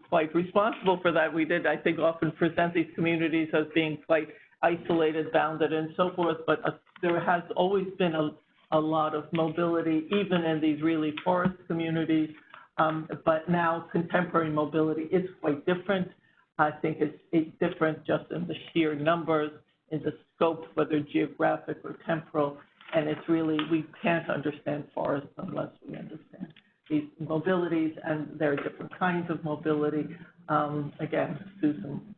quite responsible for that. We did, I think, often present these communities as being quite isolated, bounded, and so forth. But there has always been a lot of mobility, even in these really forest communities. But now contemporary mobility is quite different. I think it's different just in the sheer numbers, in the scope, whether geographic or temporal. And it's really, we can't understand forests unless we understand these mobilities, and there are different kinds of mobility. Again, Susan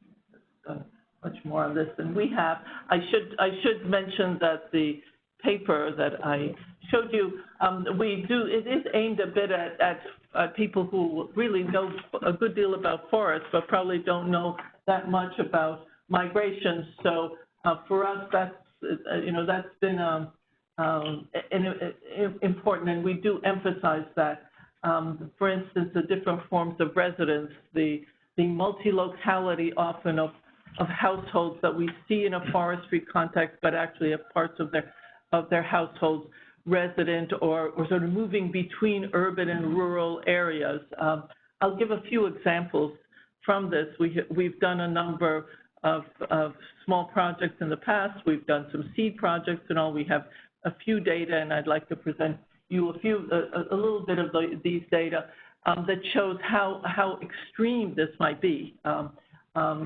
done much more on this than we have. I should mention that the paper that I showed you, it is aimed a bit at people who really know a good deal about forests, but probably don't know that much about migration. So for us, that's been important, and we do emphasize that. For instance, the different forms of residence, the multilocality often of households that we see in a forestry context, but actually have parts of their households resident or sort of moving between urban and rural areas. I'll give a few examples from this. We've done a number of small projects in the past. We've done some seed projects and all. We have a few data, and I'd like to present you a little bit of these data that shows how extreme this might be.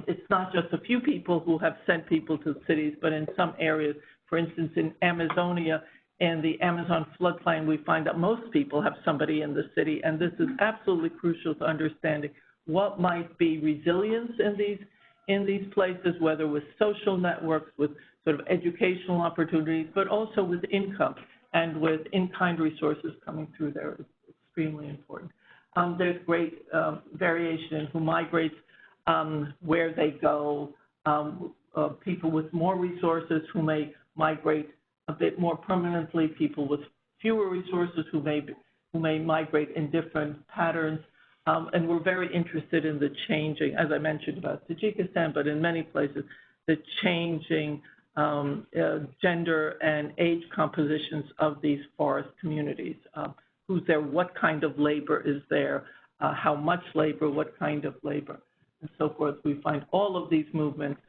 It's not just a few people who have sent people to cities, but in some areas, for instance, in Amazonia and the Amazon floodplain, we find that most people have somebody in the city, and this is absolutely crucial to understanding what might be resilience in these places, whether with social networks, with sort of educational opportunities, but also with income and with in-kind resources coming through there is extremely important. There's great variation in who migrates, where they go, people with more resources who may migrate a bit more permanently, people with fewer resources who may migrate in different patterns. And we're very interested in the changing, as I mentioned about Tajikistan, but in many places, the changing gender and age compositions of these forest communities. Who's there, what kind of labor is there, how much labor, what kind of labor, and so forth. We find all of these movements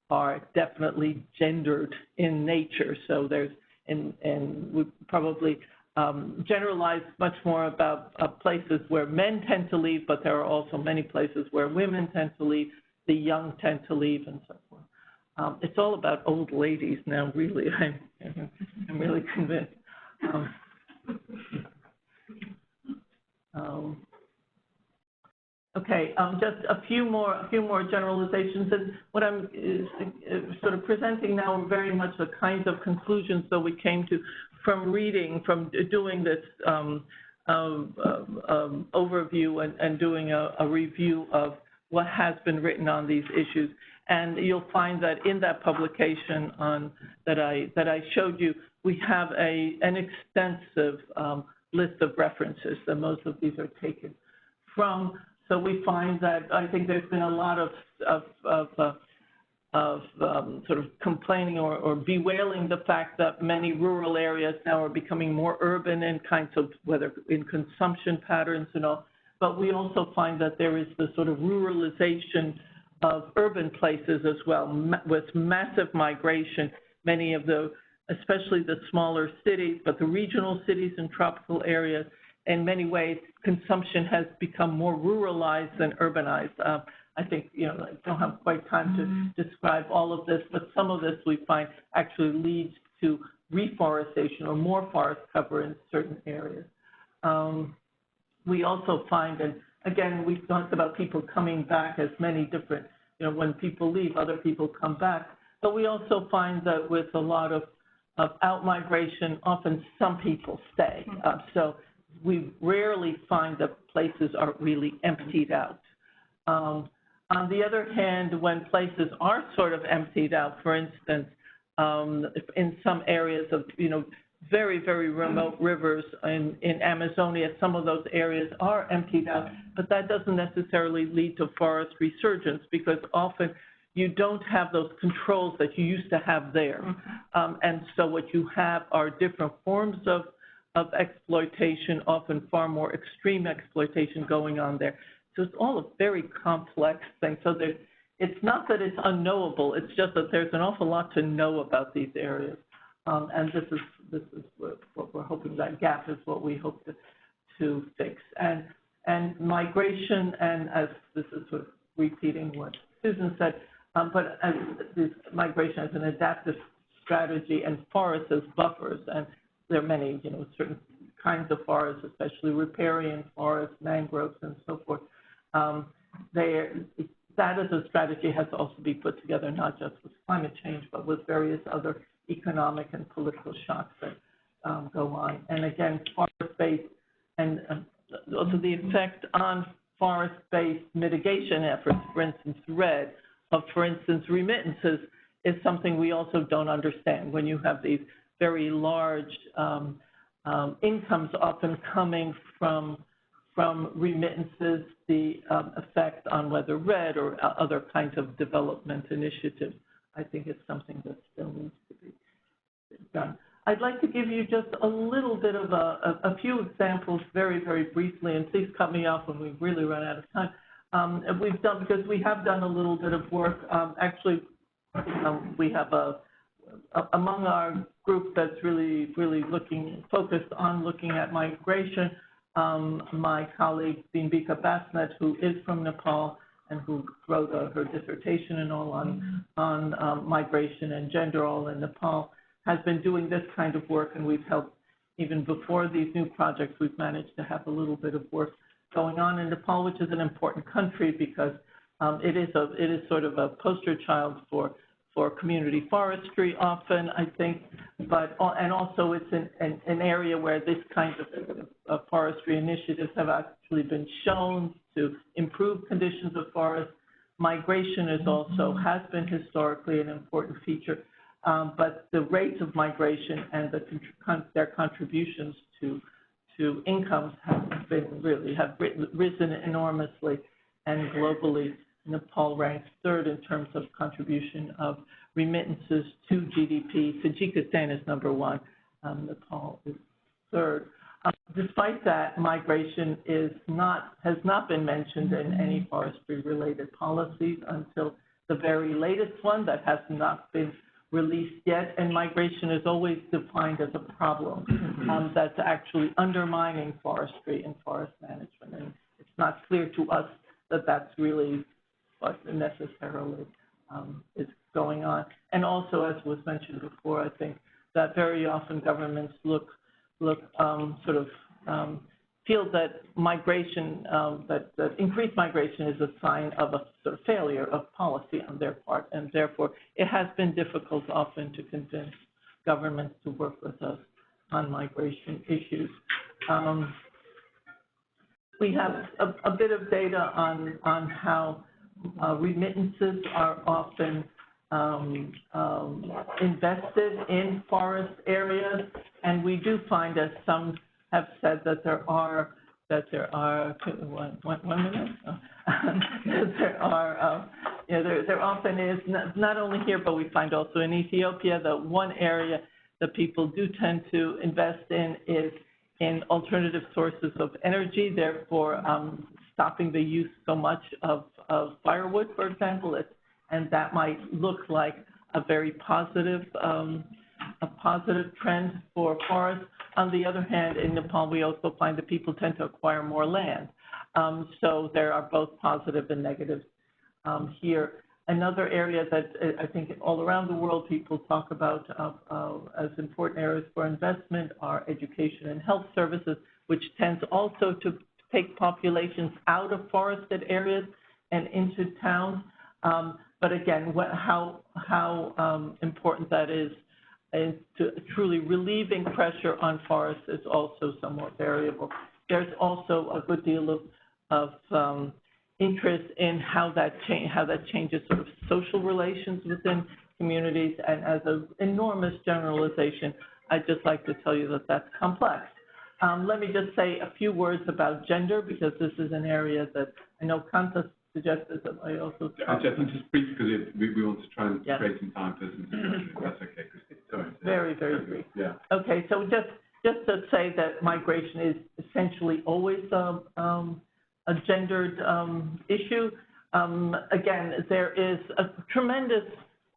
are definitely gendered in nature. So there's, and we probably generalize much more about places where men tend to leave, but there are also many places where women tend to leave, the young tend to leave, and so forth. It's all about old ladies now, really. I'm really convinced. Okay, just a few more generalizations, and what I'm sort of presenting now are very much the kinds of conclusions that we came to from reading, from doing this overview and doing a review of what has been written on these issues. And you'll find that in that publication that I showed you, we have an extensive list of references, that most of these are taken from. So we find that I think there's been a lot of sort of complaining or bewailing the fact that many rural areas now are becoming more urban in kinds of, whether in consumption patterns and all. But we also find that there is the sort of ruralization of urban places as well, with massive migration. Many of especially the smaller cities, but the regional cities and tropical areas, in many ways, consumption has become more ruralized than urbanized. I think, I don't have quite time to describe all of this, but some of this we find actually leads to reforestation or more forest cover in certain areas. We also find, and again, we've talked about people coming back as many different, when people leave, other people come back. But we also find that with a lot of out-migration, often some people stay. So we rarely find that places are really emptied out. On the other hand, when places are sort of emptied out, for instance, in some areas of, very, very remote rivers in Amazonia, some of those areas are emptied out, but that doesn't necessarily lead to forest resurgence, because often you don't have those controls that you used to have there. And so what you have are different forms of exploitation, often far more extreme exploitation going on there. So it's all a very complex thing. So it's not that it's unknowable, it's just that there's an awful lot to know about these areas. And this is what we're hoping, that gap is what we hope to fix. And migration, and as this is sort of repeating what Susan said, but as this migration as an adaptive strategy, and forests as buffers, and there are many, certain kinds of forests, especially riparian forests, mangroves, and so forth. that as a strategy has to also be put together, not just with climate change, but with various other economic and political shocks that go on. And again, forest-based and also the effect on forest-based mitigation efforts, for instance, RED, of, for instance, remittances, is something we also don't understand. When you have these very large incomes often coming from remittances, the effect on whether RED or other kinds of development initiatives, I think is something that still needs to be done. I'd like to give you just a little bit of a few examples very, very briefly, and please cut me off when we really run out of time. Because we have done a little bit of work. Actually, we have among our group that's really focused on looking at migration, my colleague Bimbika Basnet, who is from Nepal and who wrote her dissertation and all on migration and gender all in Nepal, has been doing this kind of work, and we've helped even before these new projects. We've managed to have a little bit of work going on in Nepal, which is an important country because it is sort of a poster child for community forestry often, I think, and also it's an area where this kind of forestry initiatives have actually been shown to improve conditions of forest. Migration has been historically an important feature, but the rates of migration and their contributions to incomes have risen enormously, and globally, Nepal ranks third in terms of contribution of remittances to GDP. Tajikistan is number one. Nepal is third. Despite that, migration has not been mentioned in any forestry-related policies until the very latest one that has not been released yet. And migration is always defined as a problem that's actually undermining forestry and forest management. And it's not clear to us that that's really what necessarily is going on. And also, as was mentioned before, I think that very often governments feel that migration, that increased migration is a sign of a sort of failure of policy on their part, and therefore it has been difficult often to convince governments to work with us on migration issues. We have a bit of data on how remittances are often invested in forest areas, and we do find, as some have said, that there often is, not only here, but we find also in Ethiopia, that one area that people do tend to invest in is in alternative sources of energy, therefore stopping the use so much of firewood, for example, and that might look like a very positive trend for forests. On the other hand, in Nepal, we also find that people tend to acquire more land. So there are both positive and negatives here. Another area that I think all around the world people talk about as important areas for investment are education and health services, which tends also to take populations out of forested areas and into towns. But again, how important that is to truly relieving pressure on forests is also somewhat variable. There's also a good deal of interest in how that changes sort of social relations within communities. And as an enormous generalization, I'd just like to tell you that that's complex. Let me just say a few words about gender, because this is an area that I know Kanta suggested that I also. I think just brief, because we want to try and create some time for some discussion. That's okay, Christine. Sorry. Very, very brief. Yeah. Okay, so just to say that migration is essentially always a gendered issue. Again, there is a tremendous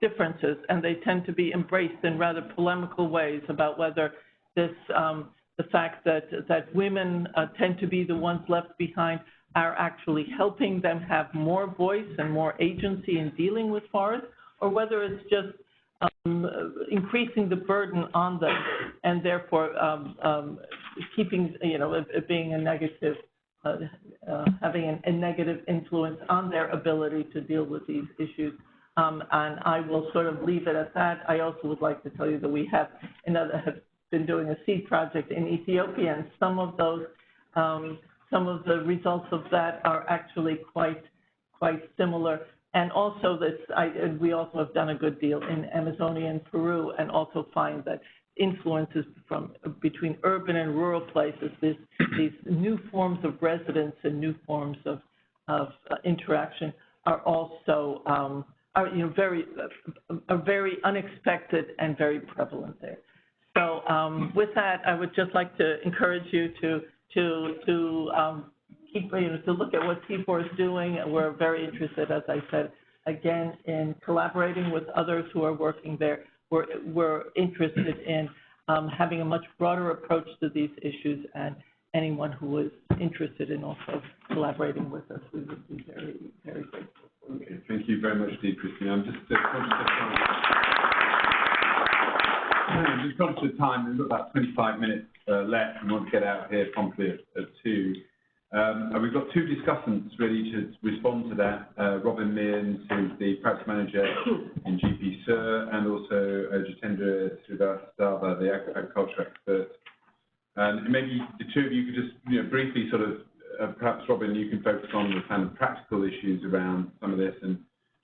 differences, and they tend to be embraced in rather polemical ways about whether this, the fact that women tend to be the ones left behind are actually helping them have more voice and more agency in dealing with forests, or whether it's just increasing the burden on them and therefore keeping, it being a negative having a negative influence on their ability to deal with these issues. And I will sort of leave it at that. I also would like to tell you that we have been doing a seed project in Ethiopia, and some of the results of that are actually quite similar. And also we also have done a good deal in Amazonia and Peru, and also find that influences between urban and rural places, these new forms of residence and new forms of interaction are also very unexpected and very prevalent there. So with that, I would just like to encourage you to keep, to look at what C4 is doing. We're very interested, as I said, again, in collaborating with others who are working there. We're interested in having a much broader approach to these issues, and anyone who is interested in also collaborating with us, we would be very, very grateful. Okay, thank you very much, indeed, Christine. I'm just conscious of time. We've got about 25 minutes left, and we want to get out here promptly at 2. We've got 2 discussants ready to respond to that. Robin Mearns, who's the practice manager in GPCR, and also Jitendra Srivastava, the agriculture expert. And maybe the 2 of you could just briefly sort of, perhaps Robin, you can focus on the kind of practical issues around some of this, and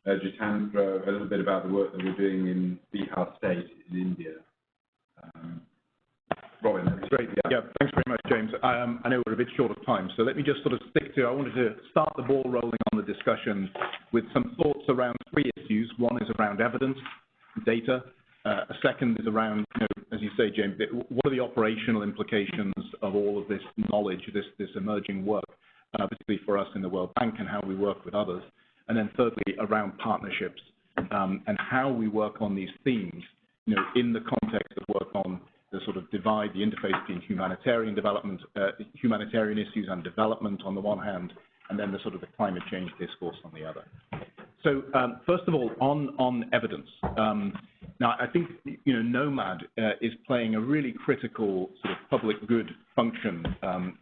Jitendra, a little bit about the work that we're doing in Bihar State in India. Robin, that's great. Yeah, thanks very much, James. I know we're a bit short of time, so let me just sort of stick to, I wanted to start the ball rolling on the discussion with some thoughts around 3 issues. One is around evidence, data. A second is around, as you say, James, what are the operational implications of all of this knowledge, this emerging work, particularly for us in the World Bank, and how we work with others. And then thirdly, around partnerships and how we work on these themes, in the context of work on the sort of divide, the interface between humanitarian development, humanitarian issues and development on the one hand, and then the sort of the climate change discourse on the other. So first of all, on evidence. Now, I think Knowmad is playing a really critical sort of public good function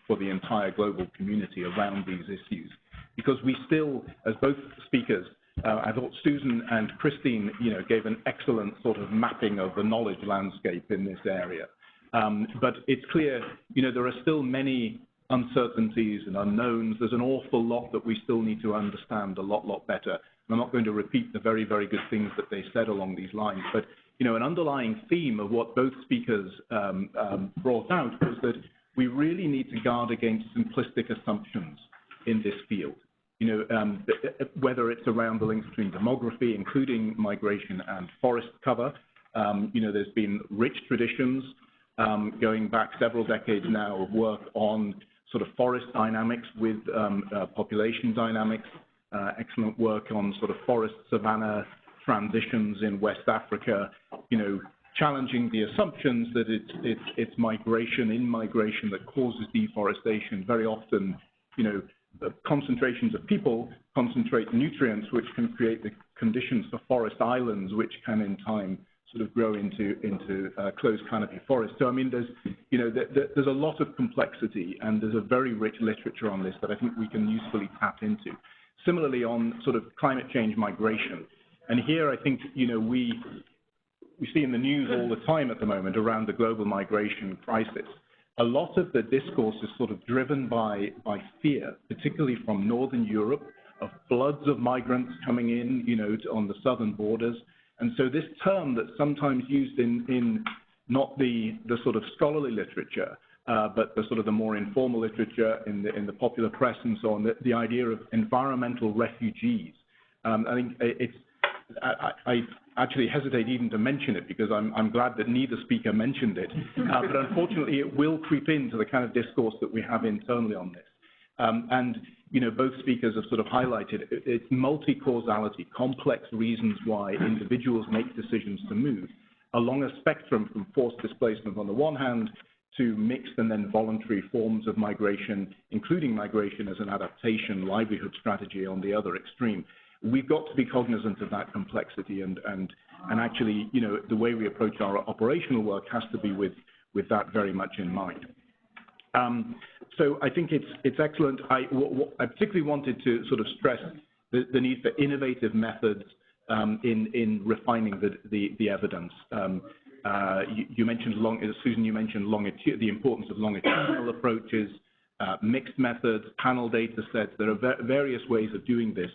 for the entire global community around these issues, because we still, as both speakers, I thought Susan and Christine, gave an excellent sort of mapping of the knowledge landscape in this area. But it's clear, there are still many uncertainties and unknowns. There's an awful lot that we still need to understand a lot better. And I'm not going to repeat the very, very good things that they said along these lines, but an underlying theme of what both speakers brought out was that we really need to guard against simplistic assumptions in this field. Whether it's around the links between demography, including migration and forest cover. There's been rich traditions going back several decades now of work on sort of forest dynamics with population dynamics, excellent work on sort of forest savanna transitions in West Africa, challenging the assumptions that it's migration that causes deforestation. Very often, the concentrations of people concentrate nutrients, which can create the conditions for forest islands, which can in time sort of grow into closed canopy forests. So I mean, there's a lot of complexity, and there's a very rich literature on this that I think we can usefully tap into. Similarly, on sort of climate change migration, and here I think we see in the news all the time at the moment around the global migration crisis. A lot of the discourse is sort of driven by fear, particularly from Northern Europe, of floods of migrants coming in, on the southern borders. And so this term that's sometimes used in not the sort of scholarly literature, but the sort of the more informal literature in the popular press and so on, the idea of environmental refugees. I think I actually hesitate even to mention it, because I'm glad that neither speaker mentioned it. But unfortunately, it will creep into the kind of discourse that we have internally on this. And both speakers have sort of highlighted it's multi-causality, complex reasons why individuals make decisions to move along a spectrum from forced displacement on the one hand to mixed and then voluntary forms of migration, including migration as an adaptation livelihood strategy on the other extreme. We've got to be cognizant of that complexity, and actually, the way we approach our operational work has to be with that very much in mind. So I think it's excellent. I particularly wanted to sort of stress the need for innovative methods in refining the evidence. You mentioned Susan, you mentioned the importance of longitudinal approaches, mixed methods, panel data sets. There are various ways of doing this.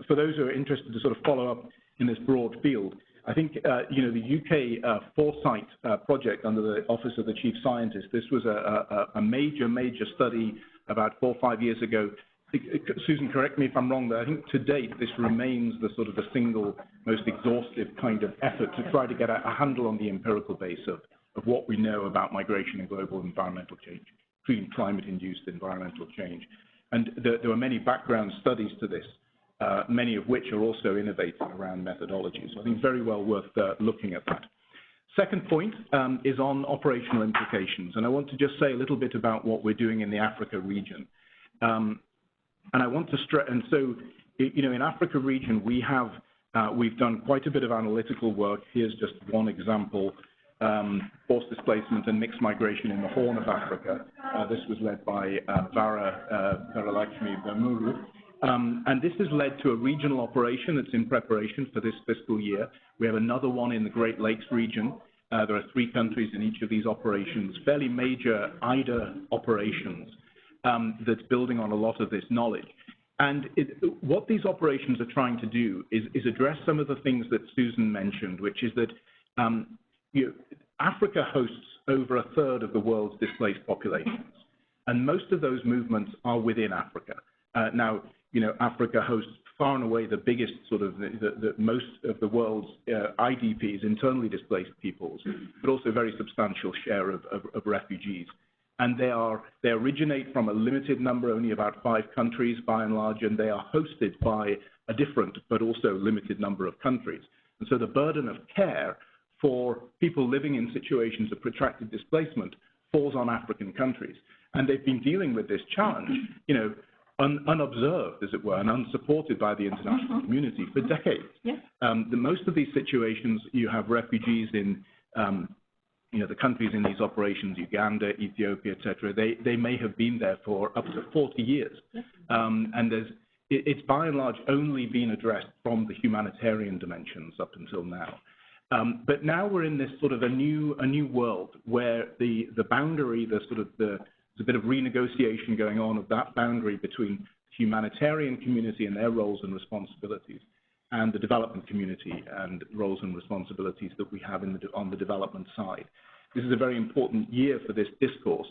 For those who are interested to sort of follow up in this broad field, I think, the UK Foresight project under the Office of the Chief Scientist, this was a major study about 4 or 5 years ago. Susan, correct me if I'm wrong, but I think to date this remains the sort of the single most exhaustive kind of effort to try to get a handle on the empirical base of what we know about migration and global environmental change, including climate-induced environmental change. And there were many background studies to this, many of which are also innovating around methodologies. So I think very well worth looking at that. Second point is on operational implications, and I want to just say a little bit about what we're doing in the Africa region. And I want to stress, and so, in Africa region, we've done quite a bit of analytical work. Here's just one example, forced displacement and mixed migration in the Horn of Africa. This was led by Varalakshmi Bamuru. And this has led to a regional operation that's in preparation for this fiscal year. We have another one in the Great Lakes region. There are 3 countries in each of these operations, fairly major IDA operations. That's building on a lot of this knowledge. And what these operations are trying to do is address some of the things that Susan mentioned, which is that Africa hosts over 1/3 of the world's displaced populations. And most of those movements are within Africa. Now, Africa hosts far and away the biggest sort of, most of the world's IDPs, internally displaced peoples, but also a very substantial share of refugees. And they originate from a limited number, only about 5 countries by and large, and they are hosted by a different but also limited number of countries. And so the burden of care for people living in situations of protracted displacement falls on African countries. And they've been dealing with this challenge, unobserved, as it were, and unsupported by the international community for decades. Yes. Most of these situations, you have refugees in the countries in these operations, Uganda, Ethiopia, etc., they may have been there for up to 40 years. Yes. And it's by and large only been addressed from the humanitarian dimensions up until now. But now we're in this sort of a new world where the boundary, there's a bit of renegotiation going on of that boundary between the humanitarian community and their roles and responsibilities, and the development community and roles and responsibilities that we have on the development side. This is a very important year for this discourse,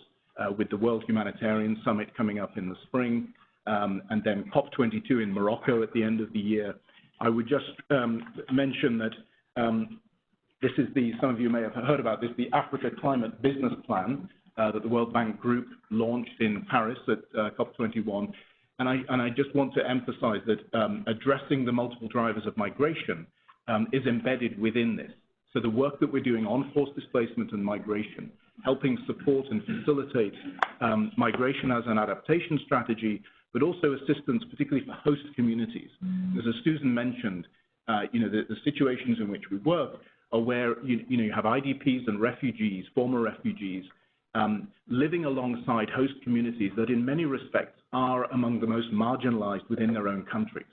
with the World Humanitarian Summit coming up in the spring, and then COP22 in Morocco at the end of the year. I would just mention that this is some of you may have heard about this, the Africa Climate Business Plan that the World Bank Group launched in Paris at COP21. And I just want to emphasize that addressing the multiple drivers of migration is embedded within this. So the work that we're doing on forced displacement and migration, helping support and facilitate migration as an adaptation strategy, but also assistance, particularly for host communities. As Susan mentioned, the situations in which we work are where you have IDPs and refugees, former refugees, living alongside host communities that in many respects are among the most marginalized within their own countries.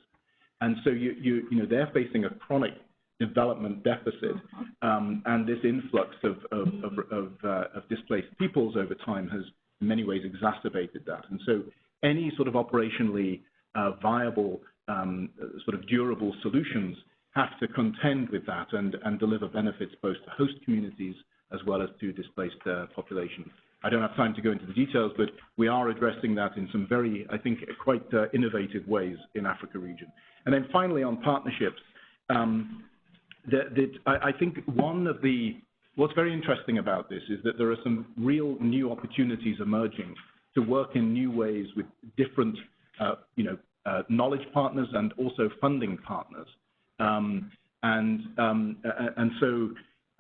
And so they're facing a chronic development deficit, and this influx of displaced peoples over time has in many ways exacerbated that. And so any sort of operationally viable, sort of durable solutions have to contend with that and deliver benefits both to host communities as well as to displaced populations. I don't have time to go into the details, but we are addressing that in some very, I think, quite innovative ways in Africa region. And then finally on partnerships, I think what's very interesting about this is that there are some real new opportunities emerging to work in new ways with different, knowledge partners and also funding partners. So,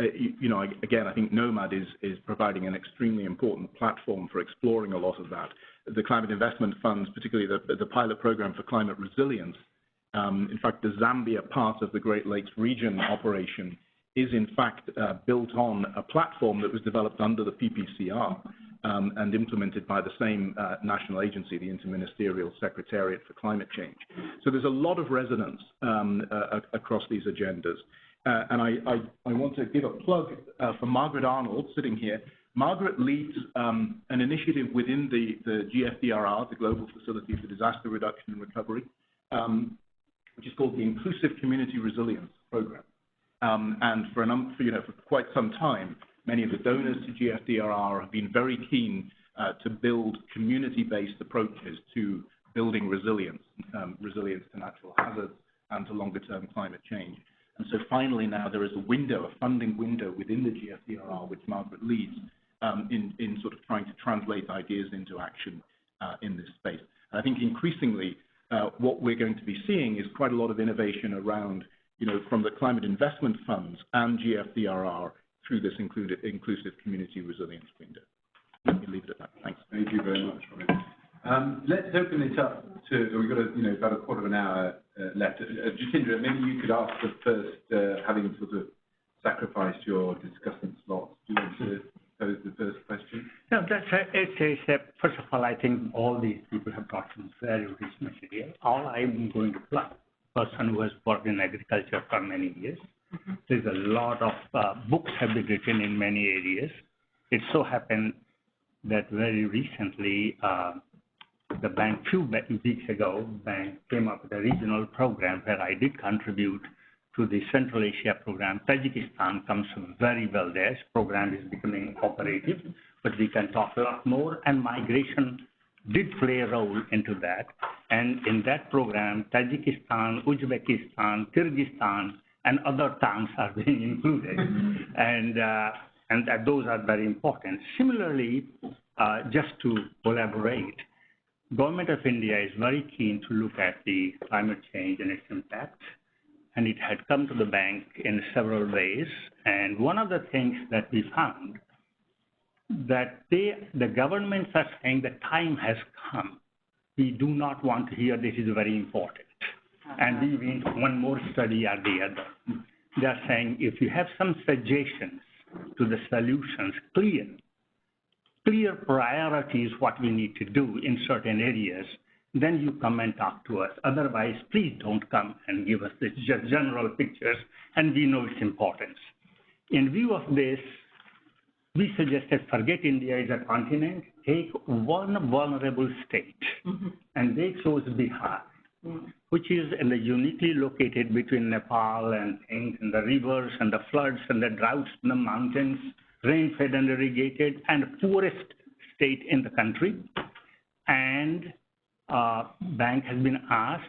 again, I think Knowmad is providing an extremely important platform for exploring a lot of that. The climate investment funds, particularly the pilot program for climate resilience, in fact, the Zambia part of the Great Lakes region operation is in fact built on a platform that was developed under the PPCR and implemented by the same national agency, the Interministerial Secretariat for Climate Change. So there's a lot of resonance across these agendas. And I want to give a plug for Margaret Arnold, sitting here. Margaret leads an initiative within the GFDRR, the Global Facility for Disaster Reduction and Recovery, which is called the Inclusive Community Resilience Program. And for quite some time, many of the donors to GFDRR have been very keen to build community-based approaches to building resilience, resilience to natural hazards and to longer-term climate change. And so finally now there is a funding window within the GFDRR, which Margaret leads, in sort of trying to translate ideas into action in this space. And I think increasingly what we're going to be seeing is quite a lot of innovation around, from the climate investment funds and GFDRR through this inclusive community resilience window. Let me leave it at that. Thanks. Thank you very much, Robin. Let's open it up to, we've got about a quarter of an hour left. Jatindra, maybe you could ask the first, having sort of sacrificed your discussant slots, do you want to pose the first question? No, first of all, I think all these people have brought some very rich material. All I'm going to plug, person who has worked in agriculture for many years. There's a lot of books have been written in many areas. It so happened that very recently, the bank, few weeks ago, bank came up with a regional program where I did contribute to the Central Asia program. Tajikistan comes very well there. This program is becoming operative, but we can talk a lot more. And migration did play a role into that. And in that program, Tajikistan, Uzbekistan, Kyrgyzstan, and other towns are being included. And those are very important. Similarly, just to collaborate, Government of India is very keen to look at the climate change and its impacts. And it had come to the bank in several ways. And one of the things that we found that the governments are saying the time has come. We do not want to hear this is very important. And we need one more study or the other. They are saying if you have some suggestions to the solutions, clear priorities, what we need to do in certain areas, then you come and talk to us. Otherwise, please don't come and give us this just general pictures, and we know its importance. In view of this, we suggested forget India as a continent, take one vulnerable state, and they chose Bihar, which is uniquely located between Nepal and things, and the rivers and the floods and the droughts in the mountains, rain-fed and irrigated, and poorest state in the country. And bank has been asked.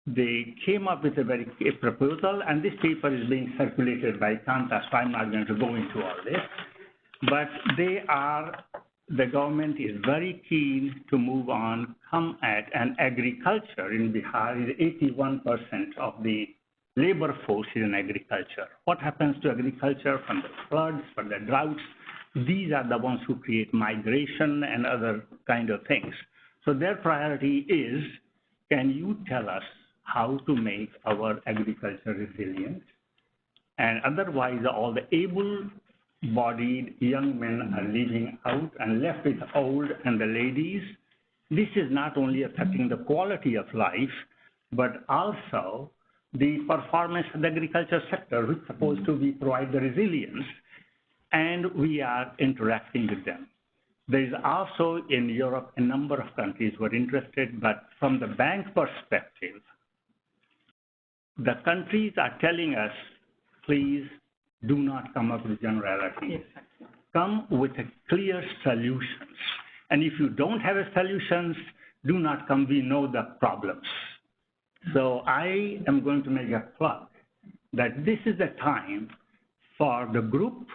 They came up with a proposal, and this paper is being circulated by Kanta, so I'm not going to go into all this. But the government is very keen to move on, come at, and agriculture in Bihar is 81% of the labor force is in agriculture. What happens to agriculture from the floods, from the droughts? These are the ones who create migration and other kind of things. So their priority is, can you tell us how to make our agriculture resilient? And otherwise, all the able-bodied young men are leaving out and left with old and the ladies. This is not only affecting the quality of life, but also the performance of the agriculture sector, which is supposed to provide the resilience, and we are interacting with them. There is also in Europe a number of countries who are interested, but from the bank perspective, the countries are telling us, please do not come up with generalities. Come with a clear solutions. And if you don't have a solutions, do not come. We know the problems. So I am going to make a plug that this is the time for the group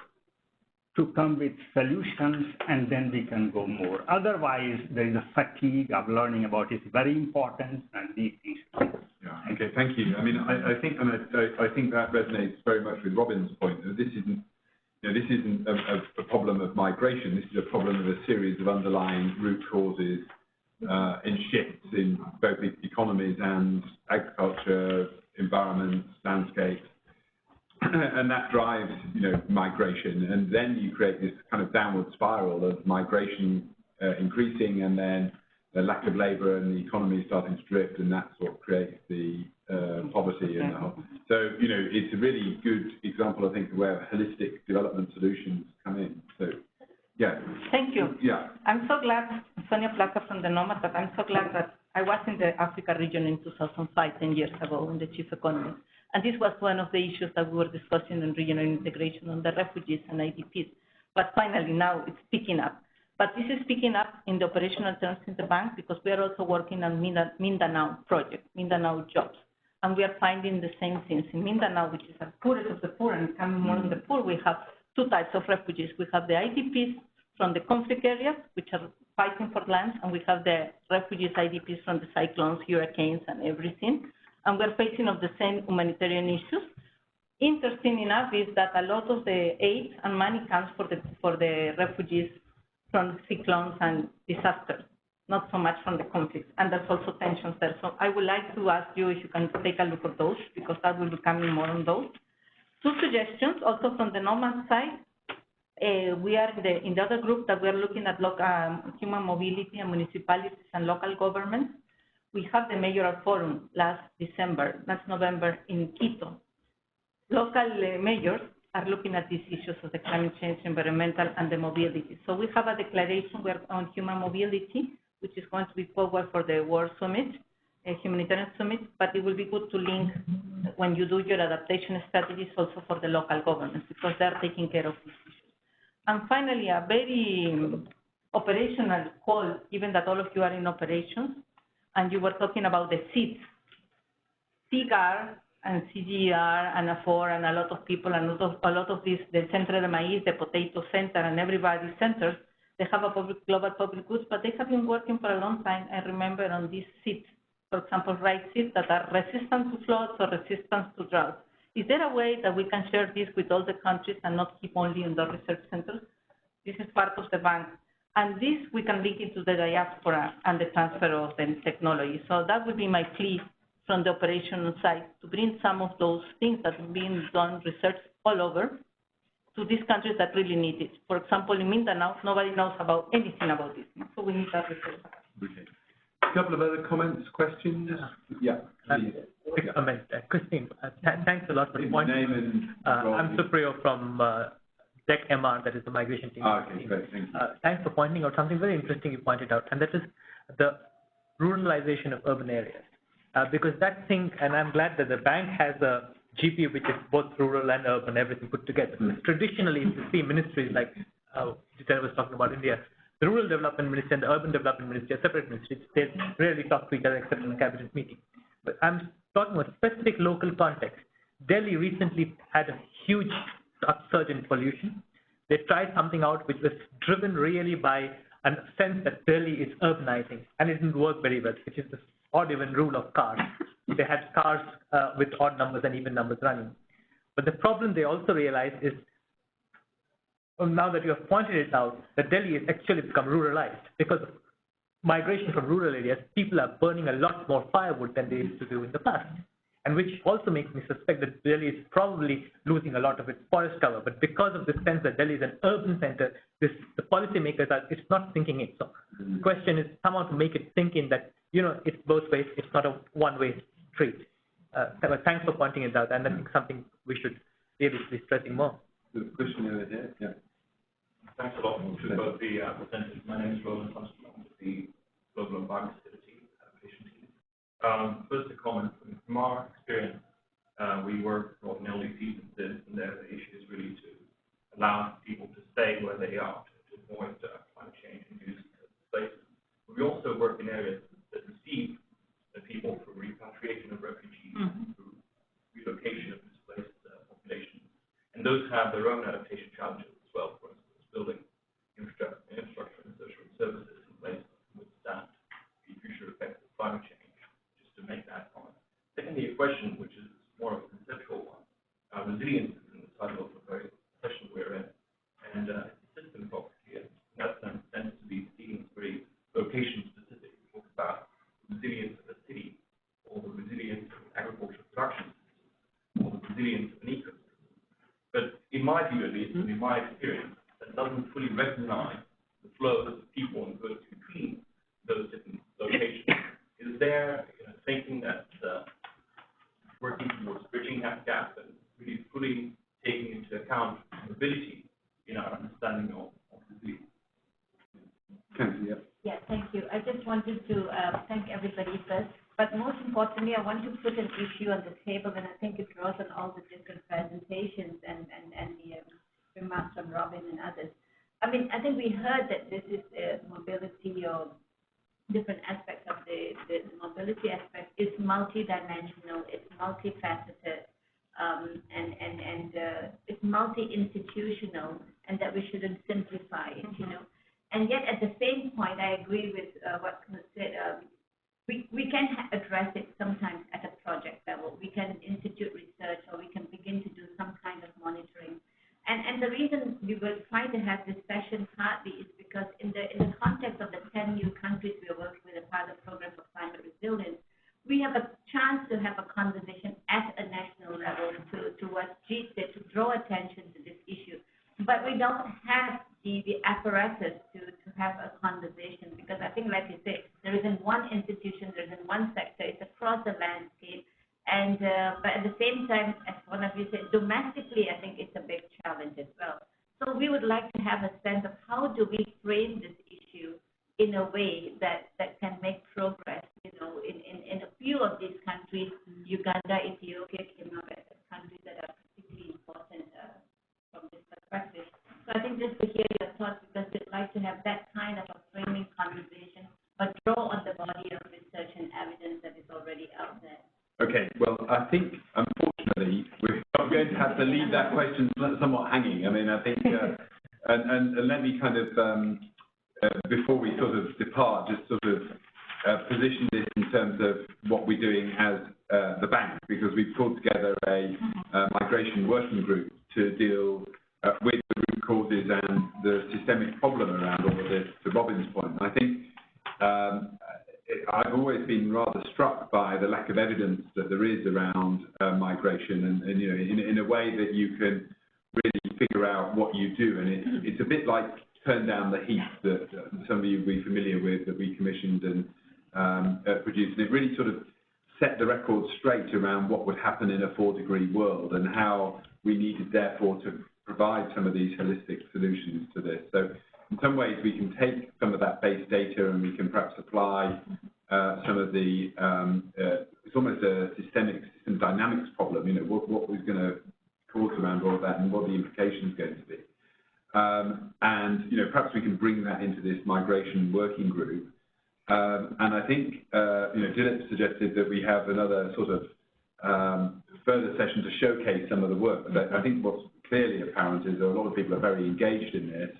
to come with solutions, and then we can go more. Otherwise, there is a fatigue of learning about it's very important, and these things. Yeah. Okay. Thank you. I mean, I think that resonates very much with Robin's point. That this isn't a problem of migration. This is a problem of a series of underlying root causes in shifts in both economies and agriculture, environment, landscape. and that drives, migration, and then you create this kind of downward spiral of migration increasing, and then the lack of labour and the economy starting to drift, and that's what creates the poverty and the whole. So, it's a really good example, I think, of where holistic development solutions come in. So, yeah. Thank you. Yeah. I'm so glad, Sonia Placa from the Knowmad, but I'm so glad that I was in the Africa region in 2005, 10 years ago, in the chief economist. And this was one of the issues that we were discussing in regional integration on the refugees and IDPs. But finally, now it's picking up. But this is picking up in the operational terms in the bank because we are also working on Mindanao project, Mindanao jobs. And we are finding the same things. In Mindanao, which is the poorest of the poor and coming more in the poor, we have two types of refugees. We have the IDPs from the conflict areas, which are fighting for lands, and we have the refugees, IDPs from the cyclones, hurricanes, and everything. And we're facing of the same humanitarian issues. Interesting enough is that a lot of the aid and money comes for the refugees from cyclones and disasters, not so much from the conflicts. And there's also tensions there. So I would like to ask you if you can take a look at those, because that will be coming more on those. Two suggestions also from the Knowmad side. We are in the other group that we are looking at local, human mobility and municipalities and local governments. We have the mayoral forum last November in Quito. Local mayors are looking at these issues of the climate change, environmental, and the mobility. So we have a declaration on human mobility, which is going to be forward for the World Summit, a humanitarian summit, but it will be good to link when you do your adaptation strategies also for the local governments, because they're taking care of these issues. And finally, a very operational call, given that all of you are in operations, and you were talking about the seeds, CGAR and CGR and AFOR and a lot of people and a lot of these, the Centro de Maíz, the Potato Center and everybody's centers, they have a global public goods, but they have been working for a long time, I remember, on these seeds, for example, rice seeds that are resistant to floods or resistant to drought. Is there a way that we can share this with all the countries and not keep only in the research centers? This is part of the bank. And this we can link into the diaspora and the transfer of the technology. So that would be my plea from the operational side, to bring some of those things that are being done, research all over, to these countries that really need it. For example, in Mindanao, nobody knows about anything about this. So we need that research. Okay. A couple of other comments, questions? Yeah. Quick comment. Christine, thanks a lot for the point. Name and I'm Supriyo from DEC-MR, that is the migration team. Okay, great, thank you. Thanks for pointing out something very interesting you pointed out, and that is the ruralization of urban areas. Because that thing, and I'm glad that the bank has a GP which is both rural and urban, everything put together. Traditionally, if you see ministries like Jitendra was talking about India, the Rural Development Ministry and the Urban Development Ministry are separate ministries. They rarely talk to each other except in a cabinet meeting. But I'm talking about specific local context. Delhi recently had a huge upsurge in pollution. They tried something out which was driven really by a sense that Delhi is urbanizing, and it didn't work very well, which is the odd even rule of cars. They had cars with odd numbers and even numbers running. But the problem they also realized is, now that you have pointed it out, that Delhi has actually become ruralized because of migration from rural areas. People are burning a lot more firewood than they used to do in the past, and which also makes me suspect that Delhi is probably losing a lot of its forest cover. But because of this sense that Delhi is an urban center, the policymakers it's not thinking it. So the question is somehow to make it think in that, it's both ways. It's not a one-way street. But thanks for pointing it out, and I think something we should really be stressing more. There's a question over here. Yeah. Thanks a lot to both the presenters. My name is Roland Thompson. I'm with the Global Environment Facility Adaptation team. First, a comment from our experience. We work with LDCs and the issue is really to allow people to stay where they are to avoid climate change induced places. But we also work in areas that receive the people for repatriation of refugees, through relocation of displaced populations, and those have their own adaptation challenges as well. For instance, building infrastructure and social services in place to withstand the future effects of climate change, just to make that point. Secondly, a question which is more of a conceptual one. Resilience is in the title of the very session we're in, and it's a system focus here. That tends to be seen as very location specific. We talk about resilience of a city, or the resilience of agricultural production system, or the resilience of an ecosystem. my view at least, in my experience, that doesn't fully recognize the flows of people and goods between those different locations. Is there thinking that working towards bridging that gap and really fully taking into account mobility in our understanding of disease? Yeah, thank you. I just wanted to thank everybody first, but most importantly, I want to put an issue on the table, and I think it draws on all the different presentations and the remarks from Robin and others. I mean, I think we heard that this is mobility or different aspects of the mobility aspect is multidimensional, it's multifaceted, and it's multi-institutional, and that we shouldn't simplify it, And yet, at the same point, I agree with what Knut said. We can address it sometimes at a project level. We can institute research, or we can begin to do some kind of monitoring. And the reason we were trying to have this session partly is because in the context of the 10 new countries we are working with as part of the program for climate resilience, we have a chance to have a conversation at a national level to what G said, to draw attention to this issue. But we don't have the apparatus to have a conversation, because I think, like you say, there isn't one institution, there isn't one sector, it's across the landscape. And but at the same time, as one of you said, domestically, I think it's a big challenge as well. So we would like to have a sense of how do we frame this issue in a way that can make progress, in a few of these countries, Uganda, Ethiopia, Kenya, countries that are particularly important from this perspective. So I think just to hear your thoughts, because we'd like to have that kind of a framing conversation, but draw on the body of research and evidence that is already out there. Okay, well, I think, unfortunately, we're going to have to leave that question somewhat hanging. I mean, I think, and let me kind of, before we sort of depart, just sort of position this in terms of what we're doing as the bank, because we've pulled together a migration working group to deal with the root causes and the systemic problem around all of this, to Robin's point. I think I've always been rather struck by the lack of evidence that there is around migration, and in a way that you can really figure out what you do. And it's a bit like Turn Down the Heat that some of you will be familiar with, that we commissioned and produced. And it really sort of set the record straight around what would happen in a 4-degree world, and how we needed, therefore, to provide some of these holistic solutions to this. So in some ways, we can take some of that base data and we can perhaps apply some of the, it's almost a system dynamics problem, what was going to cause around all of that and what the implications are going to be. And perhaps we can bring that into this migration working group. And I think, Dilip suggested that we have another sort of further session to showcase some of the work. But I think what's clearly apparent is that a lot of people are very engaged in this.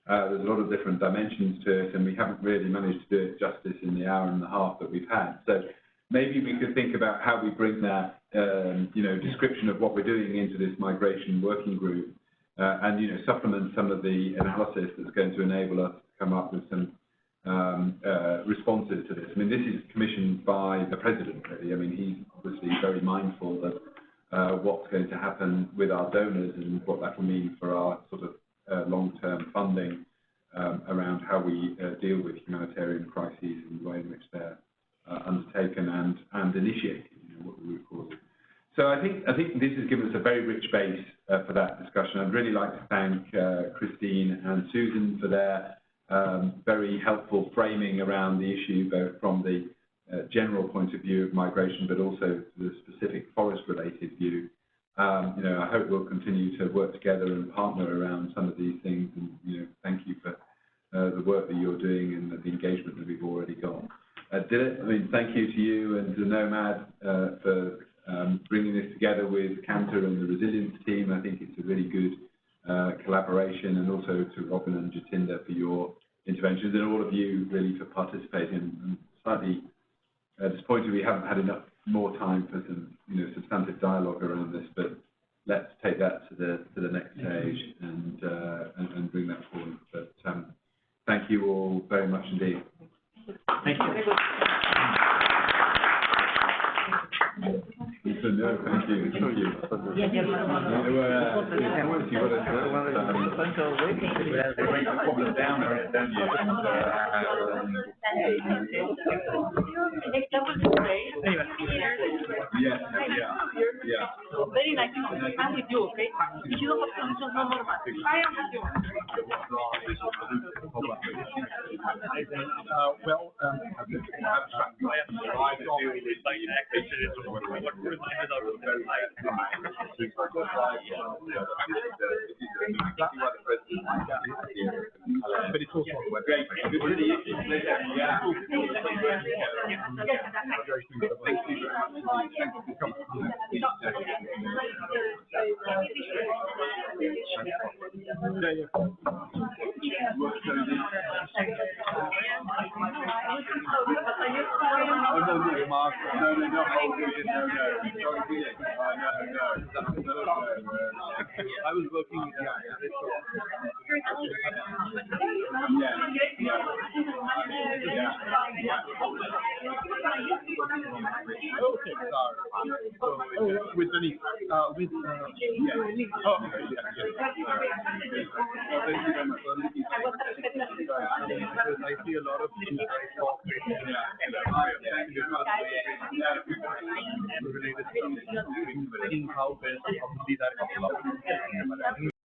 There's a lot of different dimensions to it, and we haven't really managed to do it justice in the hour and a half that we've had. So maybe we could think about how we bring that, description of what we're doing into this migration working group, and supplement some of the analysis that's going to enable us to come up with some responses to this. I mean, this is commissioned by the president, really. I mean, he's obviously very mindful of what's going to happen with our donors and what that will mean for our sort of long-term funding around how we deal with humanitarian crises and the way in which they're undertaken and initiated, what the root cause is. So I think this has given us a very rich base for that discussion. I'd really like to thank Christine and Susan for their very helpful framing around the issue, both from the general point of view of migration, but also the specific forest-related view. I hope we'll continue to work together and partner around some of these things. And thank you for the work that you're doing and the engagement that we've already got. Dilip, I mean, thank you to you and to Knowmad for bringing this together with Cantor and the resilience team. I think it's a really good collaboration, and also to Robin and Jatinder for your interventions, and all of you really for participating. I'm slightly disappointed we haven't had enough more time for some substantive dialogue around this, but let's take that to the next stage and bring that forward. But thank you all very much indeed. Thank you. No, thank you. Thank you. Very nice to understand with you, okay? If you don't have solutions, no normal. I am with you. But it's also on the website. I was working with Denise, with I see a lot of